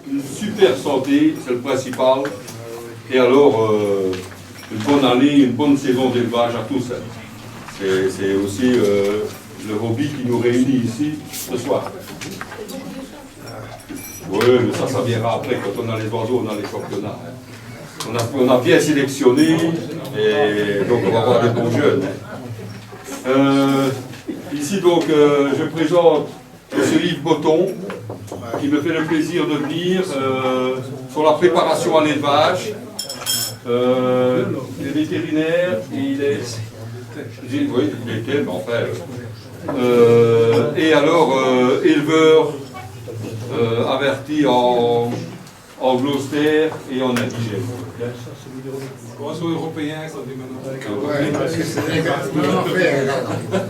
Une super santé, c'est le principal. Et alors, une bonne année, une bonne saison d'élevage à tous. C'est aussi le hobby qui nous réunit ici ce soir. Oui, mais ça viendra après. Quand on a les oiseaux, on a les championnats. On a bien sélectionné, et donc on va avoir des bons jeunes. Ici, donc, je présente M. Yves Botton, qui me fait le plaisir de venir sur la préparation à l'élevage. Il est vétérinaire, il est... Oui, il était, mais enfin... et alors, éleveur averti en Gloucester et en indigène. Oiseaux européens, ça dit maintenant.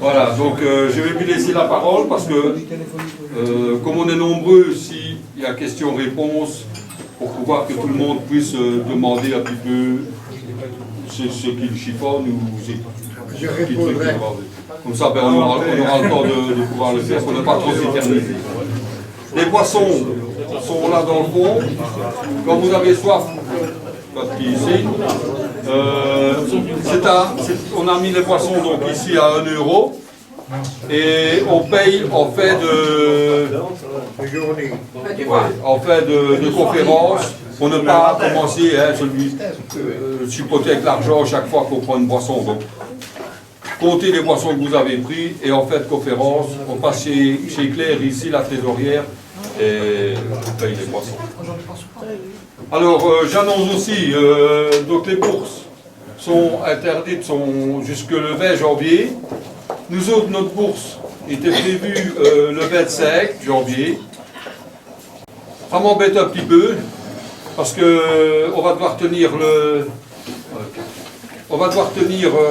Voilà, donc je vais lui laisser la parole parce que, comme on est nombreux, s'il y a question-réponse, pour pouvoir que tout le monde puisse demander un petit peu ce qu'il chiffonne ou ce qu'il répondrait. Comme ça, ben, on aura le temps de pouvoir le faire, pour ne pas trop s'éterniser. Les poissons sont là dans le fond. Quand vous avez soif, ici, on a mis les poissons donc ici à 1 € et on paye en fait de conférence pour ne pas commencer supporter avec l'argent chaque fois qu'on prend une boisson. Donc, comptez les boissons que vous avez pris et en fait conférence, on passe chez Claire ici, la trésorière, et on paye les boissons. Alors j'annonce aussi, donc les bourses sont interdites jusque le 20 janvier. Nous autres, notre bourse était prévue le 25 janvier. Ça m'embête un petit peu, parce que on va devoir tenir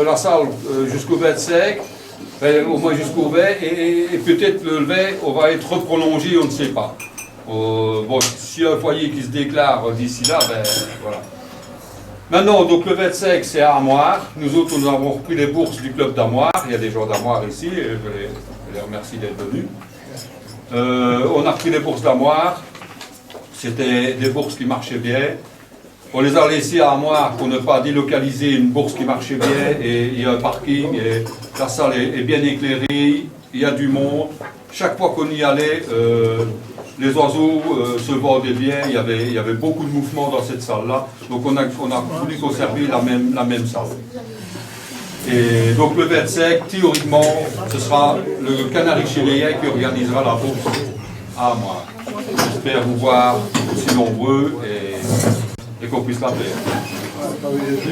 la salle jusqu'au 25, au moins jusqu'au 20, et peut-être le 20, on va être prolongé, on ne sait pas. Bon, s'il y a un foyer qui se déclare d'ici là, ben voilà. Maintenant, donc le 25, c'est à Amoir. Nous autres, nous avons repris les bourses du club d'Amoir. Il y a des gens d'Amoir ici, et je les remercie d'être venus. On a repris les bourses d'Amoir. C'était des bourses qui marchaient bien. On les a laissées à Amoir pour ne pas délocaliser une bourse qui marchait bien. Et il y a un parking, et la salle est bien éclairée, il y a du monde. Chaque fois qu'on y allait, les oiseaux se vendaient bien, il y avait beaucoup de mouvement dans cette salle-là. Donc on a voulu conserver la même salle. Et donc le 25, théoriquement, ce sera le Canari chiléen qui organisera la bourse à Amoir. J'espère vous voir aussi nombreux et qu'on puisse la faire.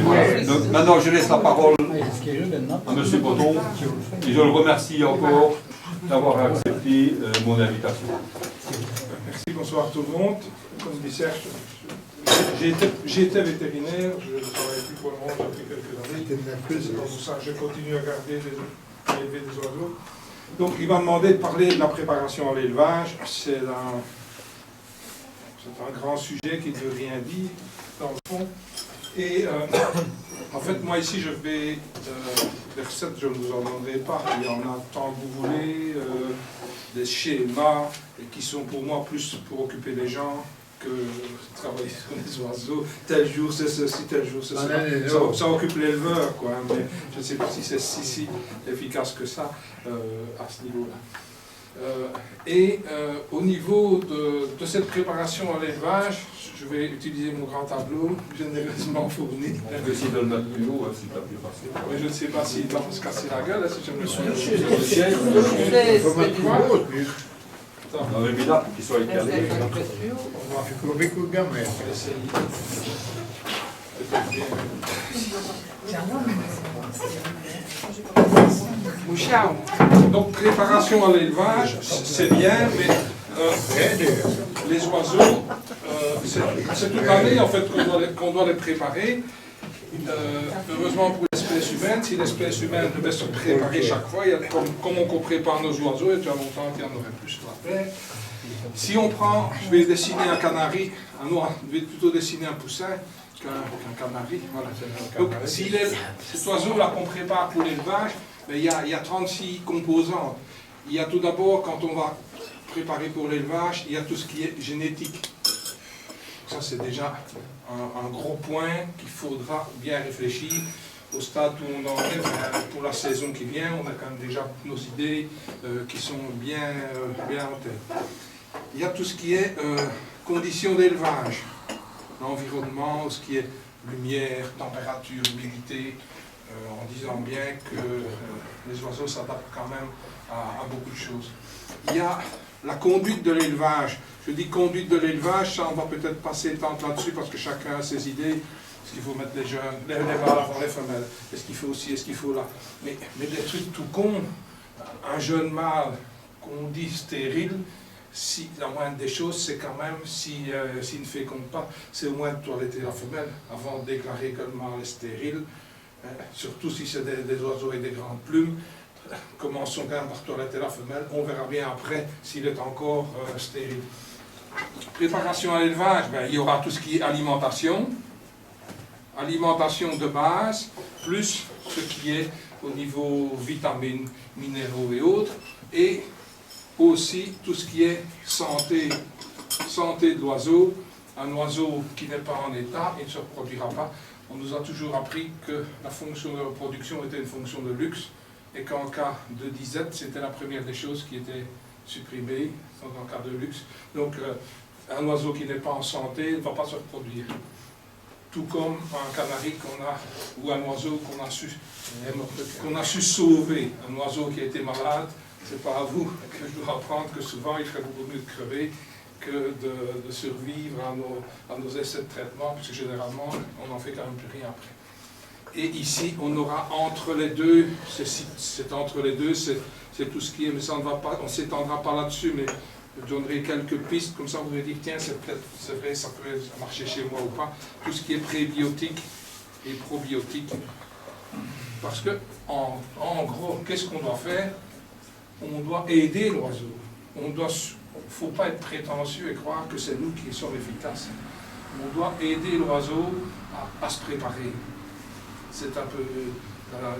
Voilà. Donc, maintenant, je laisse la parole à M. Botton et je le remercie encore d'avoir accepté mon invitation. Merci, bonsoir tout le monde. Comme dit Serge, j'ai été vétérinaire, je ne travaille plus pour le moment depuis quelques années. C'est pour ça que je continue à élever des oiseaux. Donc il m'a demandé de parler de la préparation à l'élevage. C'est un grand sujet qui ne veut rien dire, dans le fond. Et en fait, moi ici, je vais, les recettes, je ne vous en donnerai pas. Il y en a tant que vous voulez, des schémas qui sont pour moi plus pour occuper les gens que travailler sur les oiseaux. Tel jour c'est ceci, tel jour c'est cela. Ça occupe l'éleveur, quoi. Hein, mais je ne sais pas si c'est si efficace que ça à ce niveau-là. Au niveau de cette préparation à l'élevage, je vais utiliser mon grand tableau, généreusement fourni. On peut essayer de le mettre plus haut, si tu as plus facile. Mais je ne sais pas s'il va se casser la gueule, si je me suis On avait mis là pour qu'il soit éclairé. Donc préparation à l'élevage, c'est bien, mais les oiseaux, c'est toute l'année en fait qu'on doit les préparer. Heureusement pour l'espèce humaine, si l'espèce humaine devait se préparer chaque fois, comme on prépare nos oiseaux, il y a déjà longtemps qu'il y en aurait plus sur la terre. Si on prend, je vais dessiner un canari, je vais plutôt dessiner un poussin qu'un canari. Voilà. Donc si cet oiseau-là qu'on prépare pour l'élevage, il y a 36 composantes. Il y a tout d'abord, quand on va préparer pour l'élevage, il y a tout ce qui est génétique. ça c'est déjà un gros point qu'il faudra bien réfléchir. Au stade où on en est, pour la saison qui vient, on a quand même déjà nos idées qui sont bien en tête. Il y a tout ce qui est conditions d'élevage, l'environnement, ce qui est lumière, température, humidité, en disant bien que les oiseaux s'adaptent quand même à beaucoup de choses. Il y a la conduite de l'élevage. Je dis conduite de l'élevage, ça on va peut-être passer tant là-dessus parce que chacun a ses idées. Est-ce qu'il faut mettre les jeunes, les mâles avant les femelles? Est-ce qu'il faut aussi, est-ce qu'il faut là? Mais des trucs tout cons, un jeune mâle qu'on dit stérile, si la moindre des choses, c'est quand même, s'il ne féconde pas, c'est au moins de toiletter la femelle avant de déclarer que le mâle est stérile. Surtout si c'est des oiseaux avec des grandes plumes. Commençons quand même par toiletter la femelle. On verra bien après s'il est encore stérile. Préparation à l'élevage, il y aura tout ce qui est alimentation. Alimentation de base, plus ce qui est au niveau vitamines, minéraux et autres. Et aussi tout ce qui est santé de l'oiseau. Un oiseau qui n'est pas en état, il ne se reproduira pas. On nous a toujours appris que la fonction de reproduction était une fonction de luxe et qu'en cas de disette, c'était la première des choses qui était supprimée en cas de luxe. Donc un oiseau qui n'est pas en santé ne va pas se reproduire. Tout comme un canari ou un oiseau qu'on a su sauver, un oiseau qui a été malade, c'est pas à vous que je dois apprendre que souvent il ferait beaucoup mieux de crever que de survivre à nos essais de traitement, parce que généralement on n'en fait quand même plus rien après. Et ici on aura entre les deux, c'est entre les deux, c'est tout ce qui est, mais ça ne va pas, on ne s'étendra pas là-dessus, mais je donnerai quelques pistes, comme ça vous allez dire, tiens, c'est vrai, ça peut marcher chez moi ou pas. Tout ce qui est prébiotique et probiotique. Parce que, en gros, qu'est-ce qu'on doit faire? On doit aider l'oiseau. Il ne faut pas être prétentieux et croire que c'est nous qui sommes efficaces. On doit aider l'oiseau à se préparer. C'est un peu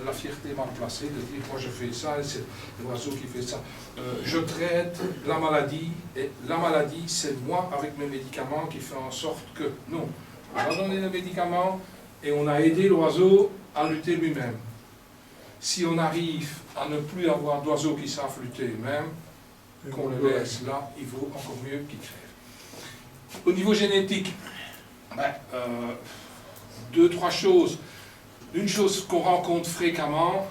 la fierté mal placée de dire moi je fais ça et c'est l'oiseau qui fait ça. Je traite la maladie et la maladie c'est moi avec mes médicaments qui fait en sorte que non. On a donné les médicaments et on a aidé l'oiseau à lutter lui-même. Si on arrive à ne plus avoir d'oiseaux qui savent lutter eux-mêmes, qu'on le laisse là, il vaut encore mieux qu'ils crèvent. Au niveau génétique, deux, trois choses. Une chose qu'on rencontre fréquemment,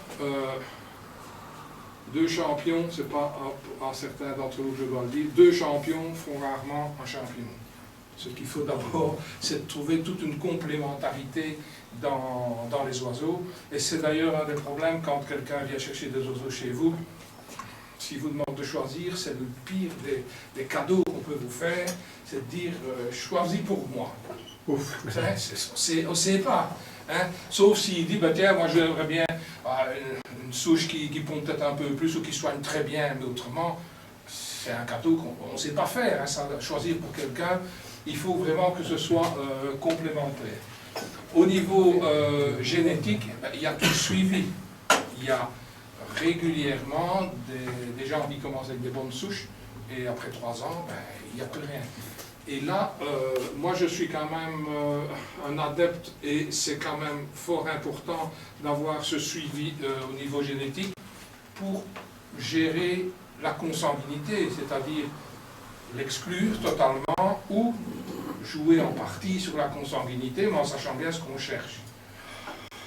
deux champions, c'est pas à certains d'entre vous que je dois le dire, deux champions font rarement un champion. Ce qu'il faut d'abord, c'est de trouver toute une complémentarité dans les oiseaux. Et c'est d'ailleurs un des problèmes quand quelqu'un vient chercher des oiseaux chez vous. Si vous demande de choisir, c'est le pire des cadeaux qu'on peut vous faire, c'est de dire choisis pour moi. Ouf. On ne sait pas. Hein? Sauf s'il dit, tiens, moi j'aimerais bien une souche qui pond peut-être un peu plus ou qui soigne très bien, mais autrement, c'est un cadeau qu'on ne sait pas faire. Hein? Ça, choisir pour quelqu'un, il faut vraiment que ce soit complémentaire. Au niveau génétique, il y a tout suivi. Il y a régulièrement des gens qui commencent avec des bonnes souches et après 3 ans, il n'y a plus rien. Et là, moi je suis quand même un adepte et c'est quand même fort important d'avoir ce suivi au niveau génétique pour gérer la consanguinité, c'est-à-dire l'exclure totalement ou jouer en partie sur la consanguinité, mais en sachant bien ce qu'on cherche.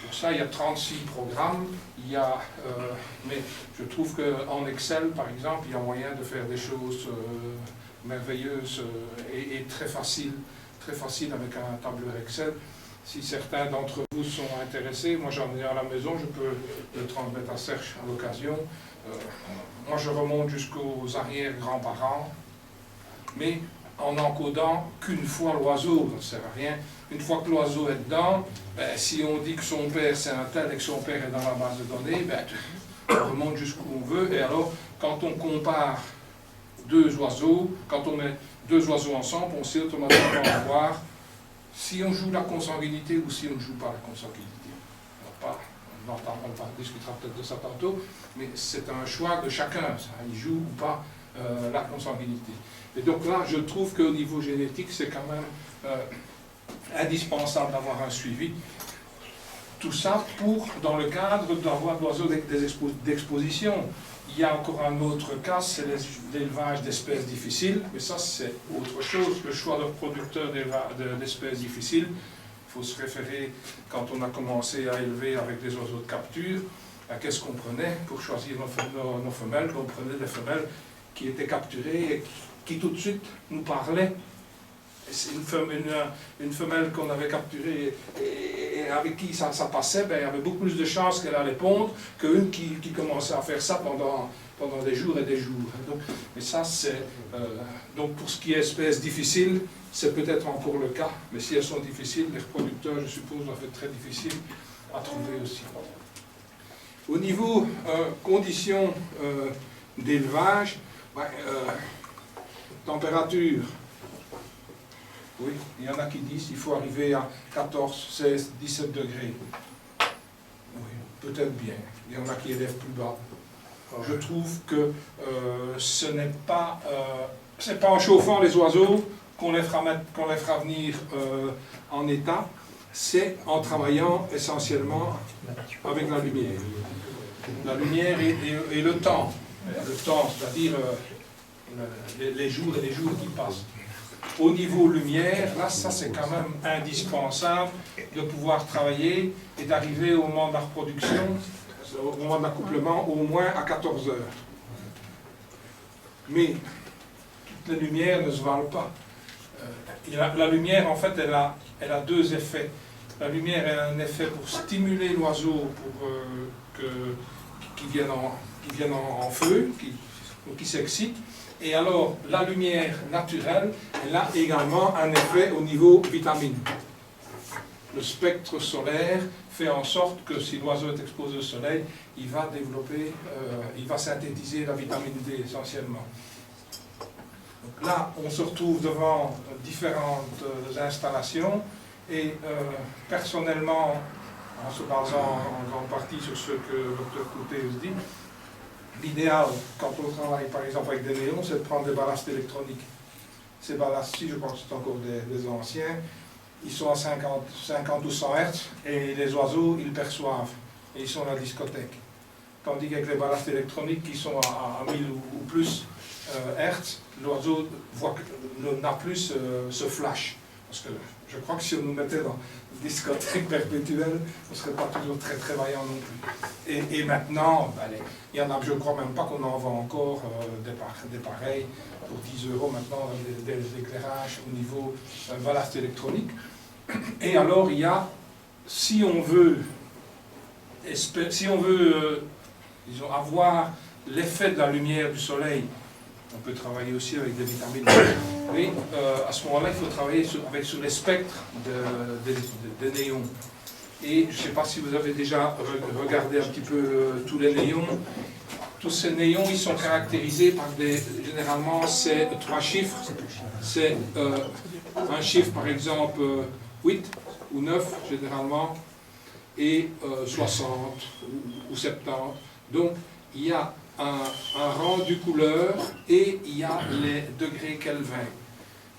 Pour ça, il y a 36 programmes, mais je trouve qu'en Excel, par exemple, il y a moyen de faire des choses merveilleuses et très faciles avec un tableur Excel. Si certains d'entre vous sont intéressés, moi j'en ai à la maison, je peux le transmettre à Serge à l'occasion. Moi je remonte jusqu'aux arrière-grands-parents, mais en encodant qu'une fois l'oiseau, ça ne sert à rien. Une fois que l'oiseau est dedans, si on dit que son père c'est un tel et que son père est dans la base de données, on remonte jusqu'où on veut. Et alors, quand on compare deux oiseaux, quand on met deux oiseaux ensemble, on sait automatiquement voir si on joue la consanguinité ou si on ne joue pas la consanguinité. On discutera peut-être de ça tantôt, mais c'est un choix de chacun, ça. Il joue ou pas la consanguinité. Et donc là, je trouve qu'au niveau génétique, c'est quand même indispensable d'avoir un suivi. Tout ça dans le cadre d'avoir d'oiseaux d'exposition. Il y a encore un autre cas, c'est l'élevage d'espèces difficiles, mais ça c'est autre chose. Le choix de reproducteurs d'espèces difficiles, il faut se référer, quand on a commencé à élever avec des oiseaux de capture, à qu'est-ce qu'on prenait pour choisir nos femelles. On prenait des femelles qui étaient capturées et qui tout de suite nous parlaient. Une femelle qu'on avait capturée et avec qui ça passait, ben, il y avait beaucoup plus de chances qu'elle allait pondre qu'une qui commençait à faire ça pendant des jours et des jours. Et ça, c'est... donc pour ce qui est espèces difficiles, c'est peut-être encore le cas, mais si elles sont difficiles, les reproducteurs, je suppose, doivent être très difficiles à trouver aussi. Au niveau conditions d'élevage, ben, température. Oui, il y en a qui disent qu'il faut arriver à 14, 16, 17 degrés. Oui, peut-être bien. Il y en a qui élèvent plus bas. Je trouve que ce n'est pas, c'est pas en chauffant les oiseaux qu'on les fera venir en état, c'est en travaillant essentiellement avec la lumière. La lumière et le temps. Le temps, c'est-à-dire les jours et les jours qui passent. Au niveau lumière, là, ça c'est quand même indispensable de pouvoir travailler et d'arriver au moment de la reproduction, au moment de l'accouplement, au moins à 14 heures. Mais toutes les lumières ne se valent pas. La lumière, en fait, elle a deux effets. La lumière a un effet pour stimuler l'oiseau pour qu'il vienne en feu, qui s'excite. Et alors, la lumière naturelle, elle a également un effet au niveau vitamine. Le spectre solaire fait en sorte que si l'oiseau est exposé au soleil, il va développer, il va synthétiser la vitamine D essentiellement. Donc là, on se retrouve devant différentes installations et personnellement, en se basant en grande partie sur ce que le Dr Coutet dit, l'idéal, quand on travaille par exemple avec des néons, c'est de prendre des ballasts électroniques. Ces ballasts-ci, je pense que c'est encore des anciens, ils sont à 50 ou 100 Hz et les oiseaux, ils perçoivent et ils sont à la discothèque. Tandis qu'avec les ballasts électroniques qui sont à 1000 ou plus Hz, l'oiseau voit que n'a plus ce flash. Parce que je crois que si on nous mettait dans une discothèque perpétuelle, on ne serait pas toujours très très vaillant non plus. Et maintenant, allez, il y en a, je ne crois même pas qu'on en vend encore des pareils pour 10 € maintenant, des éclairages au niveau ballast électronique. Et alors il y a, si on veut disons, avoir l'effet de la lumière du soleil, on peut travailler aussi avec des vitamines. Mais à ce moment-là, il faut travailler sur les spectres des néons. Et je ne sais pas si vous avez déjà regardé un petit peu tous les néons. Tous ces néons, ils sont caractérisés par généralement, c'est 3 chiffres. C'est un chiffre, par exemple, 8 ou 9, généralement, et 60 ou 70. Donc, il y a un rendu couleur et il y a les degrés Kelvin.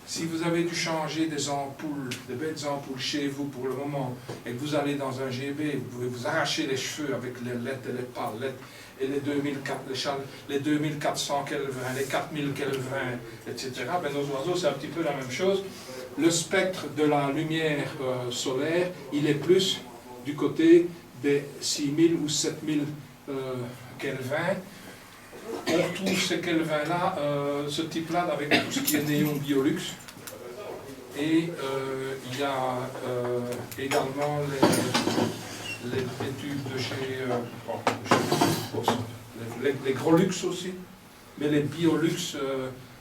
Si vous avez dû changer des ampoules, des belles ampoules chez vous pour le moment, et que vous allez dans un GB, vous pouvez vous arracher les cheveux avec les LED et les palettes, et les 2400 Kelvin, les 4000 Kelvin, etc. Ben, nos oiseaux, c'est un petit peu la même chose. Le spectre de la lumière solaire, il est plus du côté des 6000 ou 7000 Kelvin. On retrouve ces Kelvin-là, ce type-là, avec tout ce qui est néon Biolux. Et il y a également les tubes de chez les Grolux aussi. Mais les Biolux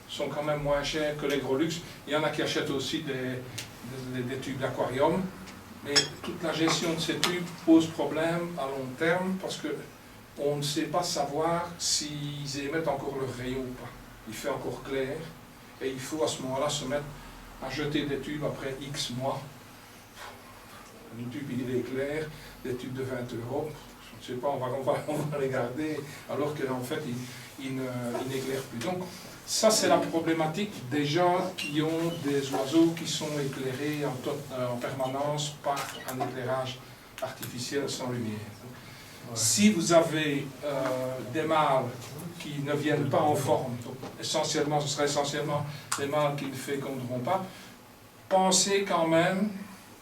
sont quand même moins chers que les Grolux. Il y en a qui achètent aussi des tubes d'aquarium. Mais toute la gestion de ces tubes pose problème à long terme parce que on ne sait pas savoir s'ils émettent encore leur rayon ou pas. Il fait encore clair et il faut à ce moment-là se mettre à jeter des tubes après X mois. Un tube il est clair, des tubes de 20 €, je ne sais pas, on va les garder alors qu'en fait il n'éclaire plus. Donc ça c'est la problématique des gens qui ont des oiseaux qui sont éclairés en permanence par un éclairage artificiel sans lumière. Si vous avez des mâles qui ne viennent pas en forme, donc essentiellement, ce sera essentiellement des mâles qui ne féconderont pas, pensez quand même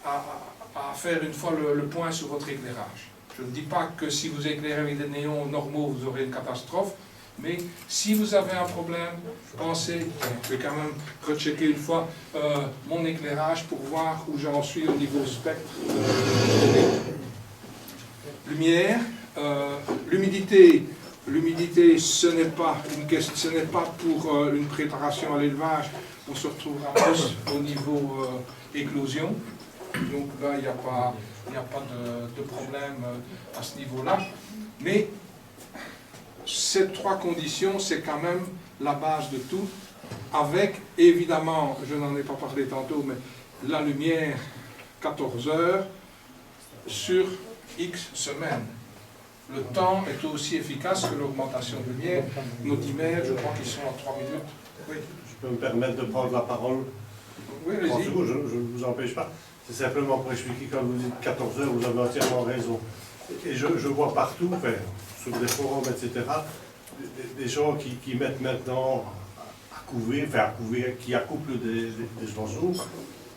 à faire une fois le point sur votre éclairage. Je ne dis pas que si vous éclairez avec des néons normaux, vous aurez une catastrophe, mais si vous avez un problème, pensez, je vais quand même rechecker une fois mon éclairage pour voir où j'en suis au niveau spectre. Lumière, l'humidité, ce n'est pas pour une préparation à l'élevage, on se retrouvera plus au niveau éclosion, donc là il n'y a pas de problème à ce niveau-là, mais ces trois conditions, c'est quand même la base de tout, avec évidemment, je n'en ai pas parlé tantôt, mais la lumière 14 heures sur X semaines. Le temps est aussi efficace que l'augmentation de lumière. Nos dimères, je crois qu'ils sont à 3 minutes. Oui. Je peux me permettre de prendre la parole? Oui, Je allez-y. ne vous empêche pas. C'est simplement pour expliquer, quand vous dites 14 heures, vous avez entièrement raison. Et je vois partout, enfin, sur des forums, etc., des gens qui mettent maintenant à couver, qui accouplent des oiseaux,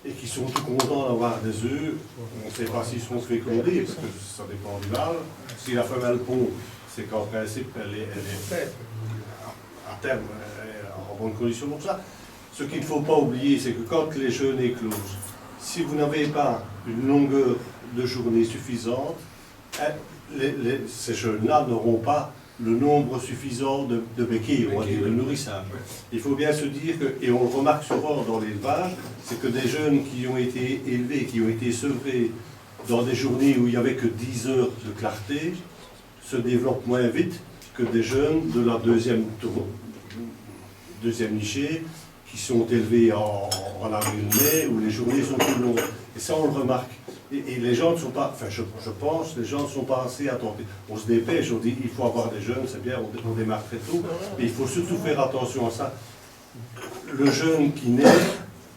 et qui sont tout contents d'avoir des œufs. On ne sait pas s'ils seront fécondés, parce que ça dépend du mâle. Si la femelle pond, c'est qu'en principe, elle est à terme en bonne condition pour ça. Ce qu'il ne faut pas oublier, c'est que quand les jeunes éclosent, si vous n'avez pas une longueur de journée suffisante, ces jeunes-là n'auront pas le nombre suffisant de béquilles, on va dire, de nourrissage. Il faut bien se dire que, et on le remarque souvent dans l'élevage, c'est que des jeunes qui ont été élevés, qui ont été sevrés dans des journées où il n'y avait que 10 heures de clarté, se développent moins vite que des jeunes de la deuxième nichée, qui sont élevés en avril-mai, où les journées sont plus longues. Et ça, on le remarque. Et les gens ne sont pas, enfin je pense, les gens ne sont pas assez attentifs. On se dépêche, on dit il faut avoir des jeunes, c'est bien, on démarre très tôt, mais il faut surtout faire attention à ça. Le jeune qui naît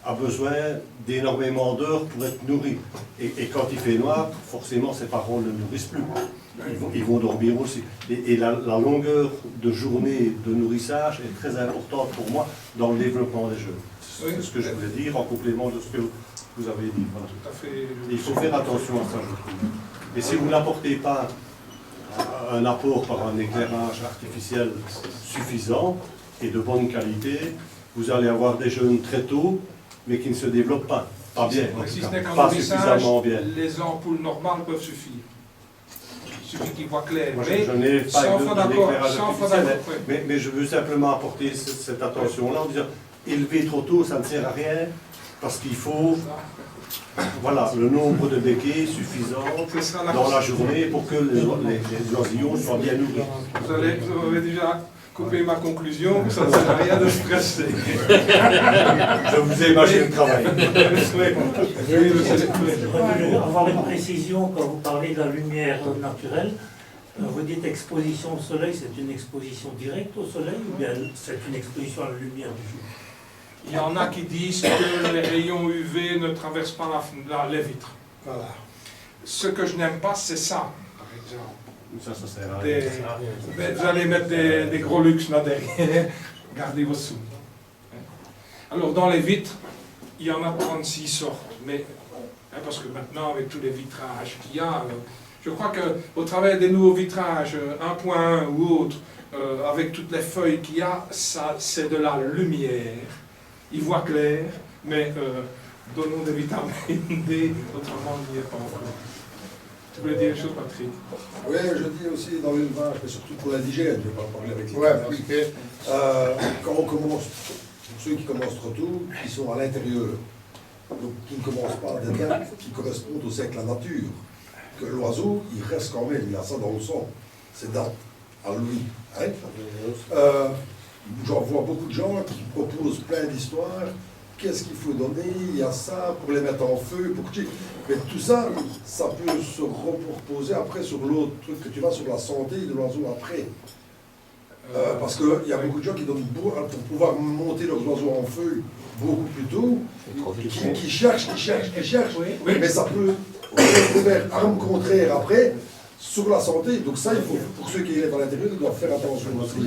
a besoin d'énormément d'heures pour être nourri. Et quand il fait noir, forcément ses parents ne le nourrissent plus. Ils vont dormir aussi. Et la longueur de journée de nourrissage est très importante pour moi dans le développement des jeunes. C'est ce que je voulais dire en complément de ce que vous avez dit. Voilà. Tout à fait. Il faut faire attention à ça, je trouve. Et si vous n'apportez pas un apport par un éclairage artificiel suffisant et de bonne qualité, vous allez avoir des jeunes très tôt, mais qui ne se développent pas. Pas bien, en Si tout ce cas. n'est qu'en Pas nourrissage, suffisamment bien. les ampoules normales peuvent suffire. Il suffit qu'ils voient clair. Moi, Mais je n'ai pas sans fois d'accord, d'éclairage sans fois artificiel, d'accord. Oui. mais je veux simplement apporter cette attention-là en disant, élever trop tôt, ça ne sert à rien, parce qu'il faut, voilà, le nombre de béquilles suffisant dans la journée pour que les oisillons soient bien nourris. Vous avez déjà coupé ma conclusion, ça ne sert à rien de stresser. Je vous ai imaginé le travail. Avoir une précision quand vous parlez de la lumière naturelle, vous dites exposition au soleil, c'est une exposition directe au soleil ou bien c'est une exposition à la lumière du jour? Il y en a qui disent que les rayons UV ne traversent pas les vitres. Voilà. Ce que je n'aime pas, c'est ça, par exemple. Ça sert à rien. Vous allez mettre des gros luxe là derrière, gardez vos sous. Alors dans les vitres, il y en a 36 sortes, mais parce que maintenant avec tous les vitrages qu'il y a, je crois qu'au travers des nouveaux vitrages 1.1 ou autres, avec toutes les feuilles qu'il y a, ça c'est de la lumière. Ils voient clair, mais donnons des vitamines D, autrement il n'y est pas encore. Tu voulais dire une chose, Patrick? Oui, je dis aussi dans l'élevage, mais surtout pour l'indigène, je vais pas parler avec les Ouais, quand on commence, pour ceux qui commencent trop tôt, ils sont à l'intérieur. Donc qui ne commencent pas des gains qui correspondent au siècle de la nature. Que l'oiseau, il reste quand même, il a ça dans le sang. C'est date à lui. Hein? J'en vois beaucoup de gens qui proposent plein d'histoires. Qu'est-ce qu'il faut donner? Il y a ça pour les mettre en feu. Mais tout ça, ça peut se reposer après sur l'autre truc que tu vas sur la santé de l'oiseau après. Parce qu'il y a beaucoup de gens qui donnent pour pouvoir monter leurs oiseaux en feuille beaucoup plus tôt, qui cherchent, mais ça peut faire arme contraire après sur la santé. Donc ça, il faut, pour ceux qui élèvent à l'intérieur, ils doivent faire attention aussi.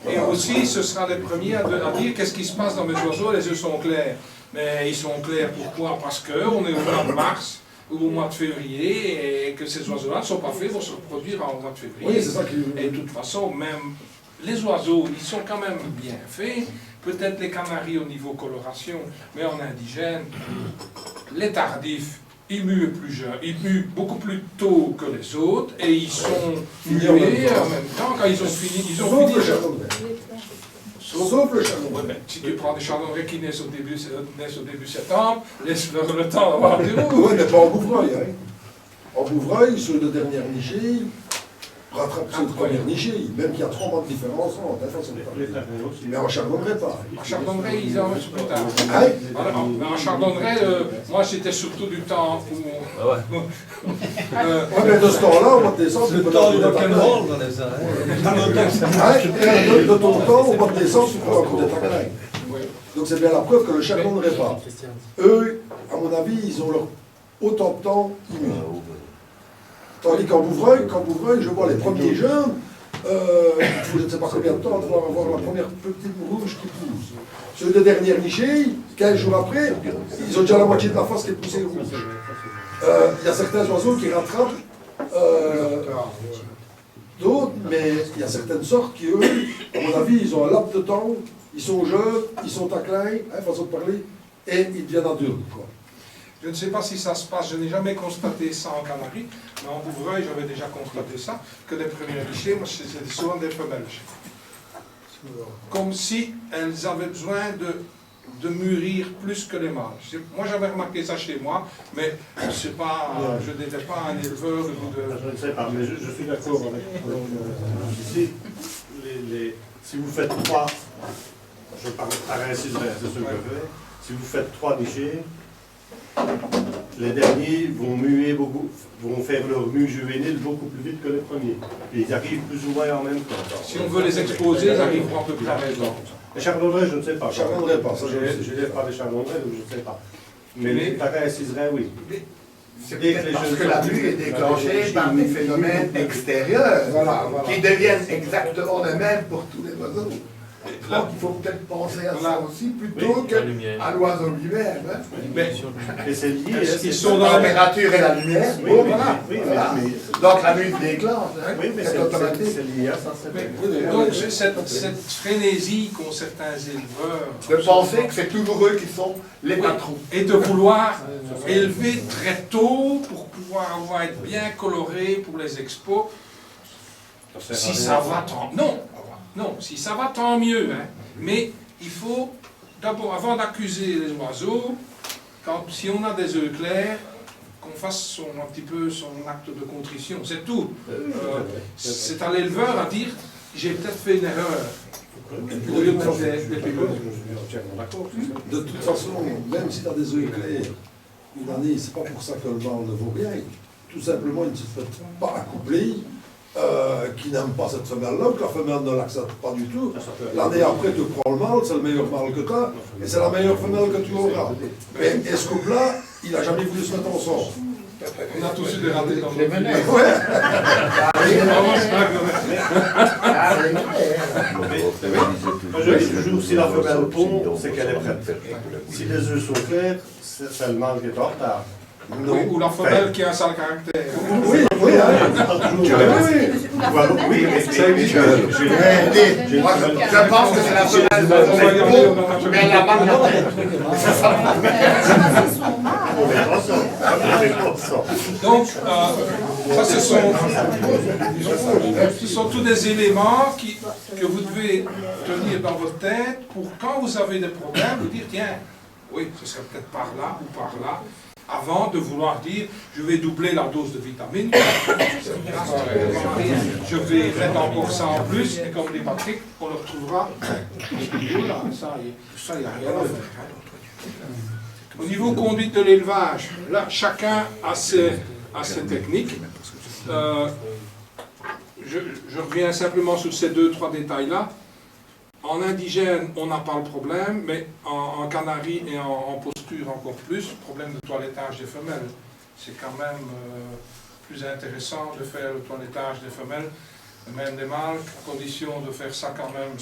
Et aussi, ce sera les premiers à dire qu'est-ce qui se passe dans mes oiseaux, les œufs sont clairs. Mais ils sont clairs pourquoi? Parce qu'on est au mois de mars ou au mois de février et que ces oiseaux-là ne sont pas faits pour se reproduire au mois de février. Oui, c'est ça qui... Et de toute façon, même les oiseaux, ils sont quand même bien faits. Peut-être les canaris au niveau coloration, mais en indigène, les tardifs, ils muent plus jeunes, ils muent beaucoup plus tôt que les autres et ils sont mués en même temps quand ils ont fini. Sauf le chardonnay. Sauf le chardonnay. Ouais, ben, si tu prends des chardonnerets qui naissent au début septembre, laisse-leur le temps d'avoir des roues. Oui, mais pas en Bouvreuil. Hein. En Bouvreuil, ceux de dernière nichée rattrapent ceux de première nichée, même qu'il y a 3 mois de différence entre la façon de parler. Mais en chardonneret pas. En chardonneret, ils en mettent plus tard. Hein? Voilà, mais en chardonneret, moi c'était surtout du temps où... Ouais, mais de ce temps-là, au mois de décembre, tu peux temps avoir du des rock'n'roll, on est ça. de ton temps, au mois de décembre, tu peux avoir des taquins. Donc c'est bien la preuve que le chardonneret pas. Eux, à mon avis, ils ont leur autant de temps immuné. Tandis qu'en Bouvreuil, je vois les premiers jeunes, il faut je ne sais pas combien de temps pour avoir la première petite rouge qui pousse. Ceux de dernière nichée, 15 jours après, ils ont déjà la moitié de la face qui est poussée rouge. Il y a certains oiseaux qui rattrapent d'autres, mais il y a certaines sortes qui, eux, à mon avis, ils ont un laps de temps, ils sont jeunes, ils sont taclins, façon de parler, et ils deviennent adultes, quoi. Je ne sais pas si ça se passe, je n'ai jamais constaté ça en Canaries, mais en Bouvreuil, j'avais déjà constaté ça, que les premières nichées, moi, c'était souvent des femelles. Comme si elles avaient besoin de mûrir plus que les mâles. Moi, j'avais remarqué ça chez moi, mais je n'étais pas un éleveur de... Je ne sais pas, mais je suis d'accord avec ici, si vous faites 3, je parle par ainsi de c'est ce que je fais, si vous faites 3 nichés, les derniers vont muer beaucoup, vont faire leur mue juvénile beaucoup plus vite que les premiers. Et ils arrivent plus ou moins en même temps. Si on veut les exposer, ils arriveront à peu près à raison. Les chardonnerets, je ne sais pas. Chardonneret pas, ça Je n'ai pas des chardonnerets, donc je ne sais pas. Mais les parrains inciserins, oui. C'est peut-être parce que la mue est déclenchée par des phénomènes extérieurs qui deviennent exactement les mêmes pour tous les oiseaux. Donc il faut peut-être penser à ça aussi plutôt qu'à l'oiseau lui-même. Et c'est lié. Ils sont dans La température et la lumière. Oui, Bon, oui, voilà. oui, Voilà. mais- Donc la mue déclenche. Oui, mais C'est automatique. c'est lié à ça. Donc cette frénésie qu'ont certains éleveurs De penser que c'est toujours eux qui sont les patrons. et de vouloir élever très tôt pour pouvoir être bien coloré pour les expos, si ça va tant non, si ça va tant mieux, hein. Mais il faut d'abord, avant d'accuser les oiseaux, si on a des œufs clairs, qu'on fasse un petit peu son acte de contrition, c'est tout. C'est à l'éleveur à dire j'ai peut-être fait une erreur. Au lieu de mettre des pilotes. De toute façon, même si tu as des œufs clairs, une année, c'est pas pour ça que le mâle ne vaut rien. Tout simplement, il ne se fait pas accoupler, qui n'aime pas cette femelle-là, que la femelle ne l'accepte pas du tout. L'année après, tu prends le mâle, c'est le meilleur mâle que tu as, et c'est la meilleure femelle que tu auras. Mais ce couple-là, il n'a jamais voulu se mettre ensemble. On a tous eu des ratés dans notre vie. Je joue si la femelle pond, c'est qu'elle est prête. Si les œufs sont clairs, c'est le mâle qui est en retard. Oui, ou la femelle qui a un sale caractère. Oui, oui, hein. Toujours. Voilà, oui, mais moi, je pense que c'est la femelle mais elle n'a pas de Donc, ça, ce sont tous des éléments que vous devez tenir dans votre tête pour quand vous avez des problèmes, vous dire, tiens, oui, ce serait peut-être par là ou par là, avant de vouloir dire, je vais doubler la dose de vitamines, je vais mettre encore ça en plus, et comme dit Patrick, on le retrouvera. Oula, ça, il n'y a rien à faire. Au niveau conduite de l'élevage, là, chacun a ses techniques. je reviens simplement sur ces 2-3 détails-là. En indigène, on n'a pas le problème, mais en canarie et en posture encore plus, problème de toilettage des femelles. C'est quand même plus intéressant de faire le toilettage des femelles, même des mâles, à condition de faire ça quand même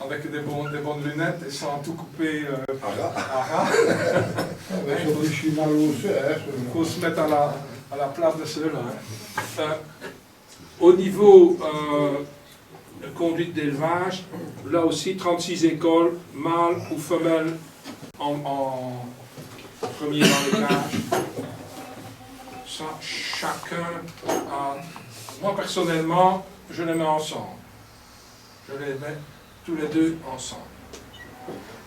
avec des bonnes lunettes et sans tout couper à ras. Il faut se mettre à la place de ceux-là. Au niveau de conduite d'élevage, là aussi 36 écoles, mâles ou femelles en premier dans les cages. Ça, chacun a... Moi personnellement, je les mets ensemble. Je les mets tous les deux ensemble.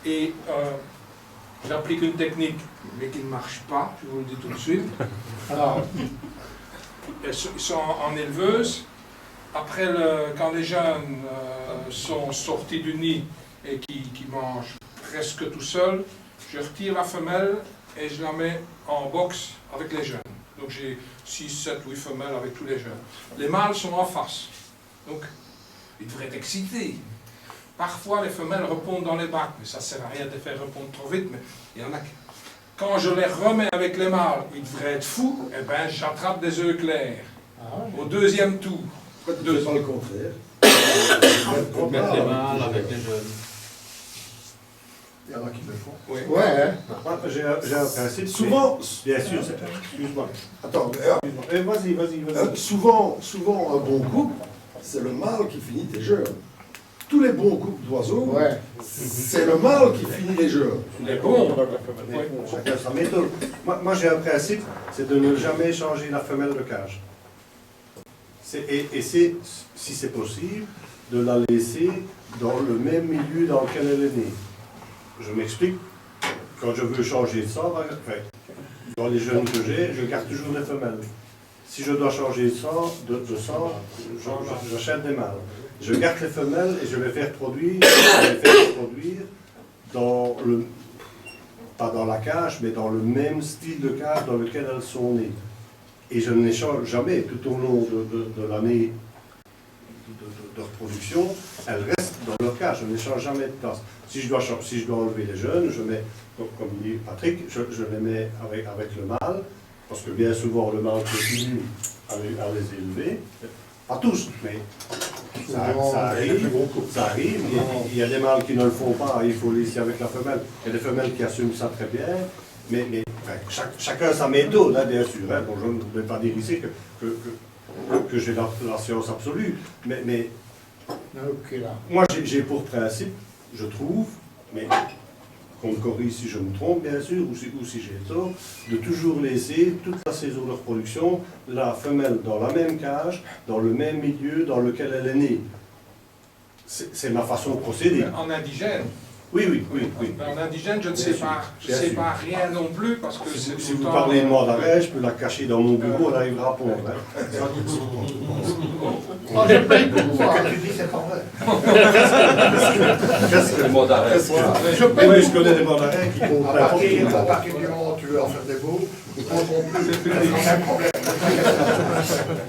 Et j'applique une technique, mais qui ne marche pas, je vous le dis tout de suite. Alors, ils sont en éleveuse. Après, quand les jeunes sont sortis du nid et qui mangent presque tout seuls, je retire la femelle et je la mets en box avec les jeunes. Donc j'ai 6, 7, 8 femelles avec tous les jeunes. Les mâles sont en face. Donc, ils devraient être excités. Parfois, les femelles répondent dans les bacs, mais ça ne sert à rien de les faire répondre trop vite, mais il y en a qui... Quand je les remets avec les mâles, ils devraient être fous, et bien j'attrape des œufs clairs. Au deuxième tour. Pourquoi tu ne fais pas le contraire? Mettre les mâles avec les jeunes. Il y en a qui le font. Oui. Ouais. Moi, j'ai un principe. Souvent, Bien sûr, excuse-moi. attends, Vas-y. souvent, un bon couple, c'est le mâle qui finit tes jeunes. Tous les bons couples d'oiseaux, Ouais. c'est le mâle qui finit les jeunes. Les bons. Chacun sa méthode. Moi j'ai un principe, c'est de ne jamais changer la femelle de cage. Et c'est, si c'est possible, de la laisser dans le même milieu dans lequel elle est née. Je m'explique. Quand je veux changer de sang, dans les jeunes que j'ai, je garde toujours les femelles. Si je dois changer de sang, j'achète des mâles. Je garde les femelles et je les fais produire dans le, pas dans la cage, mais dans le même style de cage dans lequel elles sont nées. Et je ne les change jamais tout au long de l'année de reproduction. Elles restent dans leur cage, je ne les change jamais de place. Si je dois enlever les jeunes, je mets, comme dit Patrick, je les mets avec le mâle, parce que bien souvent le mâle continue à les élever. Pas tous, mais ça arrive. Il y a des mâles qui ne le font pas, il faut laisser avec la femelle. Il y a des femelles qui assument ça très bien, mais chacun sa méthode, hein, bien sûr. Hein. Bon, je ne vais pas dire ici que j'ai la science absolue, mais Ok, là. moi j'ai pour principe, je trouve, mais qu'on me corrige si je me trompe, bien sûr, ou si j'ai tort, de toujours laisser toute la saison de reproduction la femelle dans la même cage, dans le même milieu dans lequel elle est née. C'est ma façon de procéder. En indigène. Oui. En indigène, je ne sais pas, rien non plus parce que c'est Si tout vous le temps- parlez de moi d'arrêt, je peux la cacher dans mon bureau, elle arrivera à pondre. Hein. Oh, je paye pour voir. Ce que tu dis, c'est pas vrai. Qu'est-ce que Le mot d'arrêt. Je Oui, paye mais je connais des mots d'arrêt qui comptent À partir du moment où tu veux en faire des beaux, ils ne compteront plus. C'est un problème.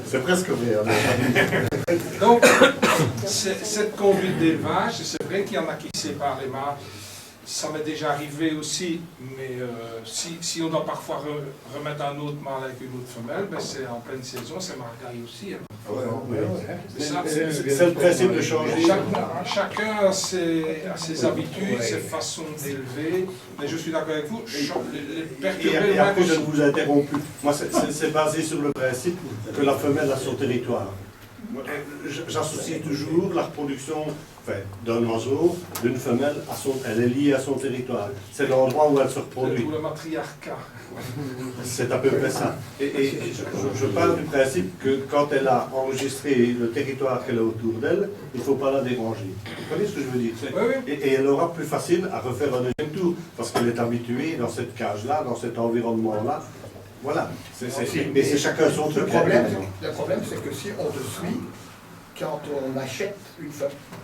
C'est presque vrai. Hein. Donc, cette conduite d'élevage, c'est vrai qu'il y en a qui séparent les mâles. Ça m'est déjà arrivé aussi, mais si on doit parfois remettre un autre mâle avec une autre femelle, ben c'est en pleine saison, c'est margaille aussi. Hein. C'est le principe de changer. Chacun a ses habitudes, ses façons d'élever, mais je suis d'accord avec vous, les perturber Et après, je ne vous interromps plus. Moi, c'est basé sur le principe que la femelle a son territoire. J'associe toujours la reproduction d'un oiseau, d'une femelle, elle est liée à son territoire. C'est l'endroit où elle se reproduit. Tout le matriarcat. C'est à peu près ça. Et je parle du principe que quand elle a enregistré le territoire qu'elle a autour d'elle, il ne faut pas la déranger. Vous comprenez ce que je veux dire? Oui. Et elle aura plus facile à refaire un deuxième tour, parce qu'elle est habituée dans cette cage-là, dans cet environnement-là. Voilà. Mais c'est chacun son truc. Le problème, c'est que si on te suit, quand on achète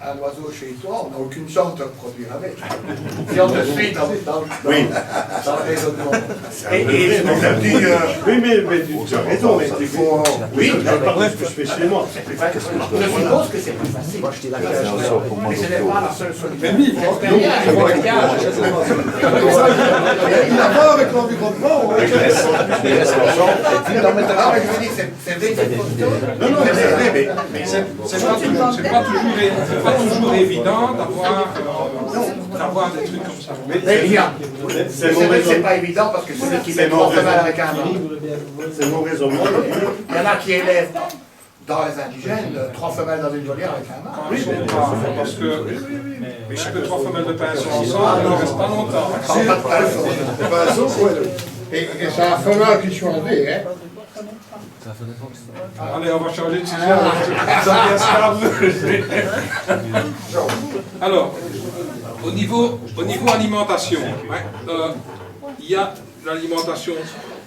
un oiseau chez toi, on n'a aucune chance de reproduire avec. Si on te suit dans le raisonnement. Et je me dis, Oui, mais tu as raison, mais il faut... oui, je parle de ce que je fais chez moi. c'est plus facile. Je suppose que c'est plus facile. Mais ce n'est pas la seule solution. Mais lui, il faut il a peur avec l'environnement. Ah, mais je veux dire, c'est vrai, c'est Non, non, Mais c'est pas toujours évident d'avoir des trucs comme ça. mais il y a. c'est C'est mon vrai que c'est raisonnement. pas évident parce que celui qui met C'est mon 3 femelles raisonnement. avec un mâle. C'est mon raisonnement. Il y en a qui élèvent dans les indigènes 3 femelles dans une volière avec un mâle. Quand ils sont braves, parce que chaque 3 femelles de pinceau ensemble, ils ne restent pas longtemps. Pas de pinceau. Et c'est la femelle qui choisit, hein. Allez, on va changer de sujet. Ça devient stable. Alors, au niveau alimentation, il y a l'alimentation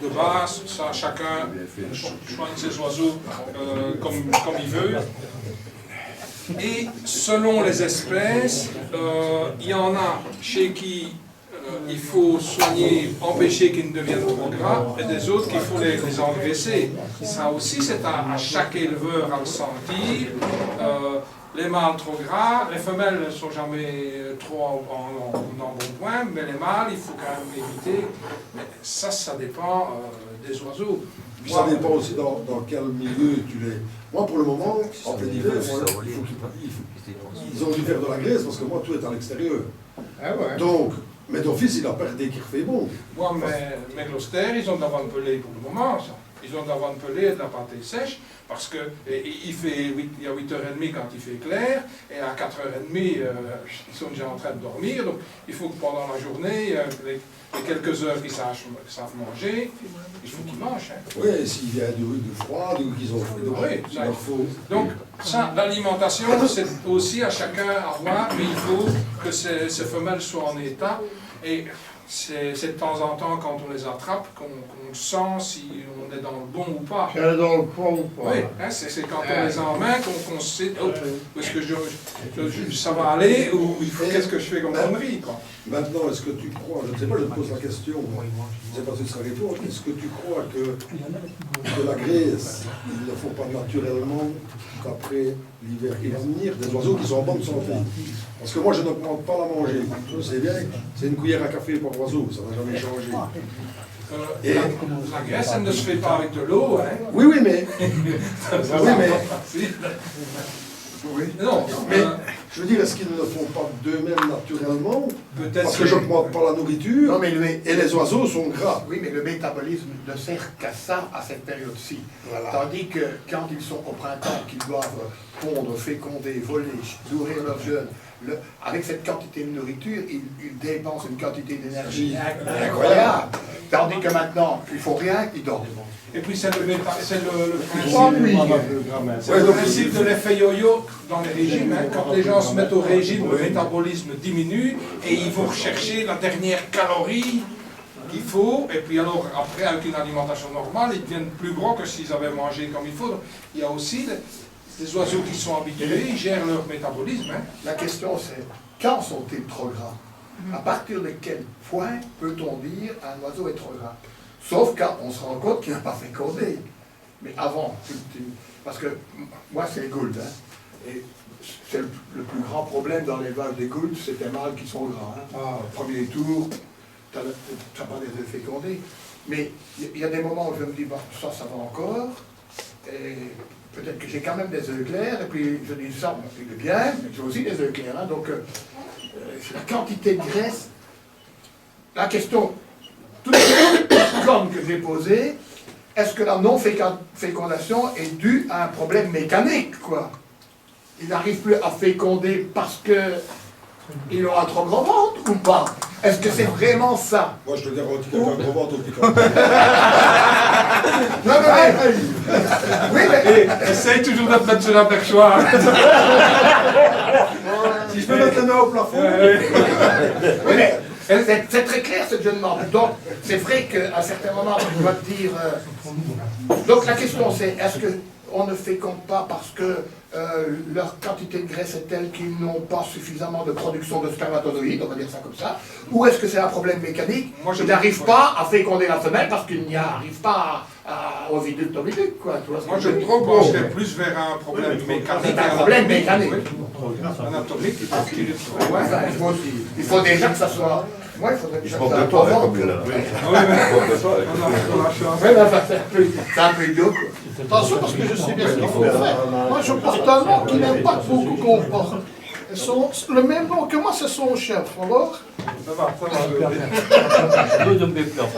de base, ça chacun choisit ses oiseaux comme il veut. Et selon les espèces, il y en a chez qui il faut soigner, empêcher qu'ils ne deviennent trop gras, et des autres qu'il faut les engraisser. Ça aussi, c'est à chaque éleveur à le sentir. Les mâles trop gras, les femelles ne sont jamais trop en bon point, mais les mâles, il faut quand même éviter. Mais ça dépend des oiseaux. Puis ça dépend aussi dans quel milieu tu les... Moi, pour le moment, en plein hiver, ils ont dû faire de la graisse parce que moi, tout est à l'extérieur. Ah ouais. Donc, mais d'office, il a perdu qu'il fait bon. Moi, mes Gloucester, ils ont de la viande pelée pour le moment, ça. Ils ont de la viande pelée et de la pâtée sèche, parce que il y a 8h30 quand il fait clair, et à 4h30, ils sont déjà en train de dormir, donc il faut que pendant la journée, les quelques heures qu'ils savent manger, il faut qu'ils mangent. Hein. Oui, s'il y a du froid, ou qu'ils ont fait de Oui, il leur faut... Donc, ça, l'alimentation, c'est aussi à chacun à voir, mais il faut que ces femelles soient en état. Et c'est de temps en temps, quand on les attrape, qu'on sent si on est dans le bon ou pas. Si elle est dans le fond ou pas. Oui, hein, c'est quand on les emmène qu'on sait où est-ce que ça va aller ou qu'est-ce que je fais comme connerie, quoi. Maintenant, est-ce que tu crois, je ne sais pas, je te pose la question, je ne sais pas si ça répond, est-ce que tu crois que la graisse, il ne faut pas naturellement, qu'après l'hiver qui va venir, des oiseaux qui sont en bonne santé? Parce que moi, je n'augmente pas la manger. Je sais bien, c'est une cuillère à café par oiseau, ça n'a jamais changé. La graisse, elle ne se fait pas avec de l'eau, hein. Oui, oui, mais... Non, mais je veux dire, est-ce qu'ils ne le font pas d'eux-mêmes naturellement? peut-être Parce que je n'augmente pas la nourriture, Non, mais et les oiseaux sont gras. oui, mais le métabolisme ne sert qu'à ça à cette période-ci. Voilà. Tandis que quand ils sont au printemps, qu'ils doivent pondre, féconder, voler, nourrir leurs jeunes, avec cette quantité de nourriture, ils dépensent une quantité d'énergie incroyable. Tandis que maintenant, il ne faut rien, ils dorment. Et puis c'est le principe de l'effet yo-yo dans les régimes. Hein. Quand les gens se mettent au régime, le métabolisme diminue et ils vont rechercher la dernière calorie qu'il faut. Et puis alors après, avec une alimentation normale, ils deviennent plus gros que s'ils avaient mangé comme il faut. Donc, il y a aussi des oiseaux qui sont habitués, ils gèrent leur métabolisme. Hein. La question c'est, quand sont-ils trop gras? À partir de quel point peut-on dire un oiseau est trop gras? Sauf quand on se rend compte qu'il n'a pas fécondé. Mais avant, parce que moi c'est les gouldes, hein, et c'est le plus grand problème dans l'élevage des gouldes, c'est les mâles qui sont gras. Hein. Premier tour, tu n'as pas des œufs fécondés. Mais il y a des moments où je me dis, bon, ça va encore, et peut-être que j'ai quand même des œufs clairs, et puis je dis ça, il est bien, mais j'ai aussi des œufs clairs. Hein, donc, la quantité de graisse, la question toute comme que j'ai posée, est-ce que la non-fécondation est due à un problème mécanique, quoi? Il n'arrive plus à féconder parce qu'il aura un trop gros ventre ou pas? Est-ce que c'est vraiment ça? Moi, je te garantis qu'il y a un gros ventre au piquant. Non, mais... oui, mais... Essaye toujours de te mettre sur la perchoir. Si je peux mettre la main au plafond. Oui, mais c'est très clair ce que je demande. Donc, c'est vrai qu'à certains moments, on doit dire... Donc, la question c'est, est-ce qu'on ne féconde pas parce que leur quantité de graisse est telle qu'ils n'ont pas suffisamment de production de spermatozoïdes, on va dire ça comme ça, ou est-ce que c'est un problème mécanique? Ils n'arrivent pas à féconder la femelle parce qu'ils n'y arrivent pas aux oviductes oviduques, quoi. Tu vois ce Moi, que je veux dire? pencherais plus vers un problème mécanique. C'est un problème mécanique. Anatomique, il faut qu'il Ouais, il faut déjà que ça soit... Moi, il faudrait que ça soit... toi, hein, comme il a. C'est un peu idiot, quoi. Attention parce que je sais bien ce qu'il faut faire. Moi je porte un nom qui n'aime pas beaucoup qu'on porte. Le même nom que moi, c'est son chef, alors. Ça va.